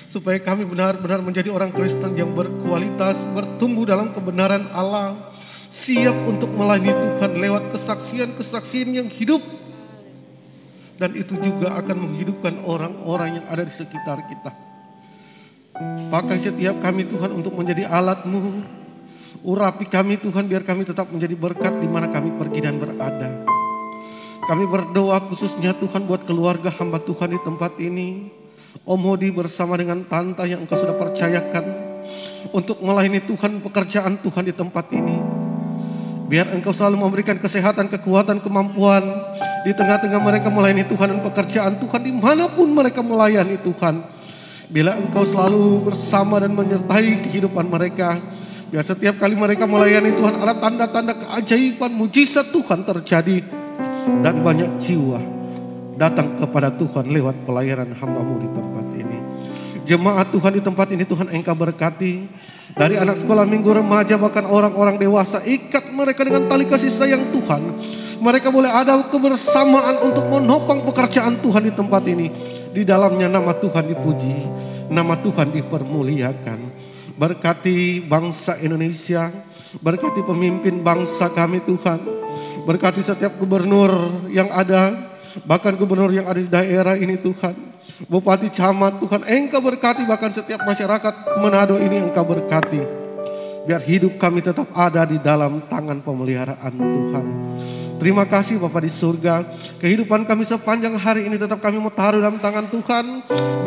supaya kami benar-benar menjadi orang Kristen yang berkualitas, bertumbuh dalam kebenaran Allah, siap untuk melayani Tuhan lewat kesaksian-kesaksian yang hidup. Dan itu juga akan menghidupkan orang-orang yang ada di sekitar kita. Pakai setiap kami Tuhan untuk menjadi alat-Mu. Urapi kami Tuhan biar kami tetap menjadi berkat di mana kami pergi dan berada. Kami berdoa khususnya Tuhan buat keluarga hamba Tuhan di tempat ini. Om Hodi bersama dengan Tante yang Engkau sudah percayakan untuk melayani Tuhan, pekerjaan Tuhan di tempat ini. Biar Engkau selalu memberikan kesehatan, kekuatan, kemampuan di tengah-tengah mereka melayani Tuhan dan pekerjaan Tuhan dimanapun mereka melayani Tuhan. Bila Engkau selalu bersama dan menyertai kehidupan mereka, biar setiap kali mereka melayani Tuhan ada tanda-tanda keajaiban, mujizat Tuhan terjadi. Dan banyak jiwa datang kepada Tuhan lewat pelayanan hamba-Mu di tempat ini. Jemaat Tuhan di tempat ini Tuhan Engkau berkati. Dari anak sekolah minggu, remaja, bahkan orang-orang dewasa, ikat mereka dengan tali kasih sayang Tuhan. Mereka boleh ada kebersamaan untuk menopang pekerjaan Tuhan di tempat ini. Di dalamnya nama Tuhan dipuji, nama Tuhan dipermuliakan. Berkati bangsa Indonesia, berkati pemimpin bangsa kami Tuhan. Berkati setiap gubernur yang ada, bahkan gubernur yang ada di daerah ini Tuhan. Bupati, camat Tuhan Engkau berkati, bahkan setiap masyarakat Manado ini Engkau berkati. Biar hidup kami tetap ada di dalam tangan pemeliharaan Tuhan. Terima kasih Bapa di surga. Kehidupan kami sepanjang hari ini tetap kami mau taruh dalam tangan Tuhan.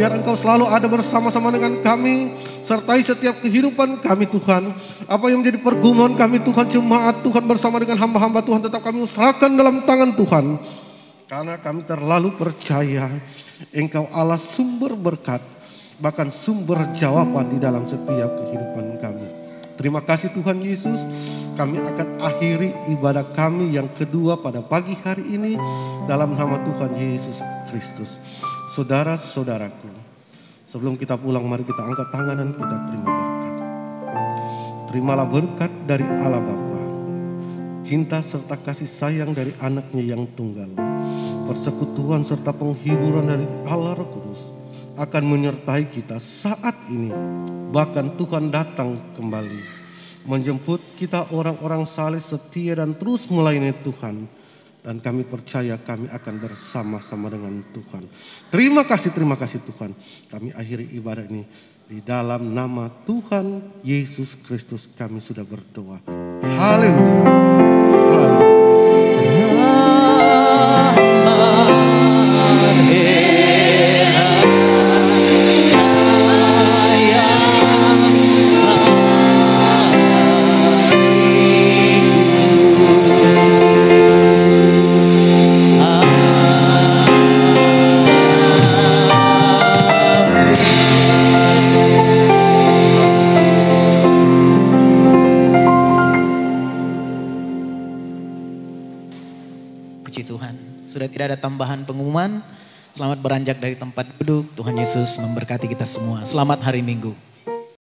Biar Engkau selalu ada bersama-sama dengan kami. Sertai setiap kehidupan kami Tuhan. Apa yang menjadi pergumulan kami Tuhan, jemaat Tuhan bersama dengan hamba-hamba Tuhan tetap kami serahkan dalam tangan Tuhan. Karena kami terlalu percaya Engkau Allah sumber berkat, bahkan sumber jawaban di dalam setiap kehidupan kami. Terima kasih Tuhan Yesus. Kami akan akhiri ibadah kami yang kedua pada pagi hari ini dalam nama Tuhan Yesus Kristus. Saudara-saudaraku, sebelum kita pulang mari kita angkat tangan dan kita terima berkat. Terimalah berkat dari Allah Bapa, cinta serta kasih sayang dari anaknya yang tunggal, persekutuan serta penghiburan dari Allah Roh Kudus akan menyertai kita saat ini. Bahkan Tuhan datang kembali menjemput kita orang-orang saleh, setia dan terus melayani Tuhan. Dan kami percaya kami akan bersama-sama dengan Tuhan. Terima kasih Tuhan. Kami akhiri ibadah ini di dalam nama Tuhan Yesus Kristus kami sudah berdoa. Haleluya. Sudah tidak ada tambahan pengumuman. Selamat beranjak dari tempat duduk. Tuhan Yesus memberkati kita semua. Selamat hari Minggu.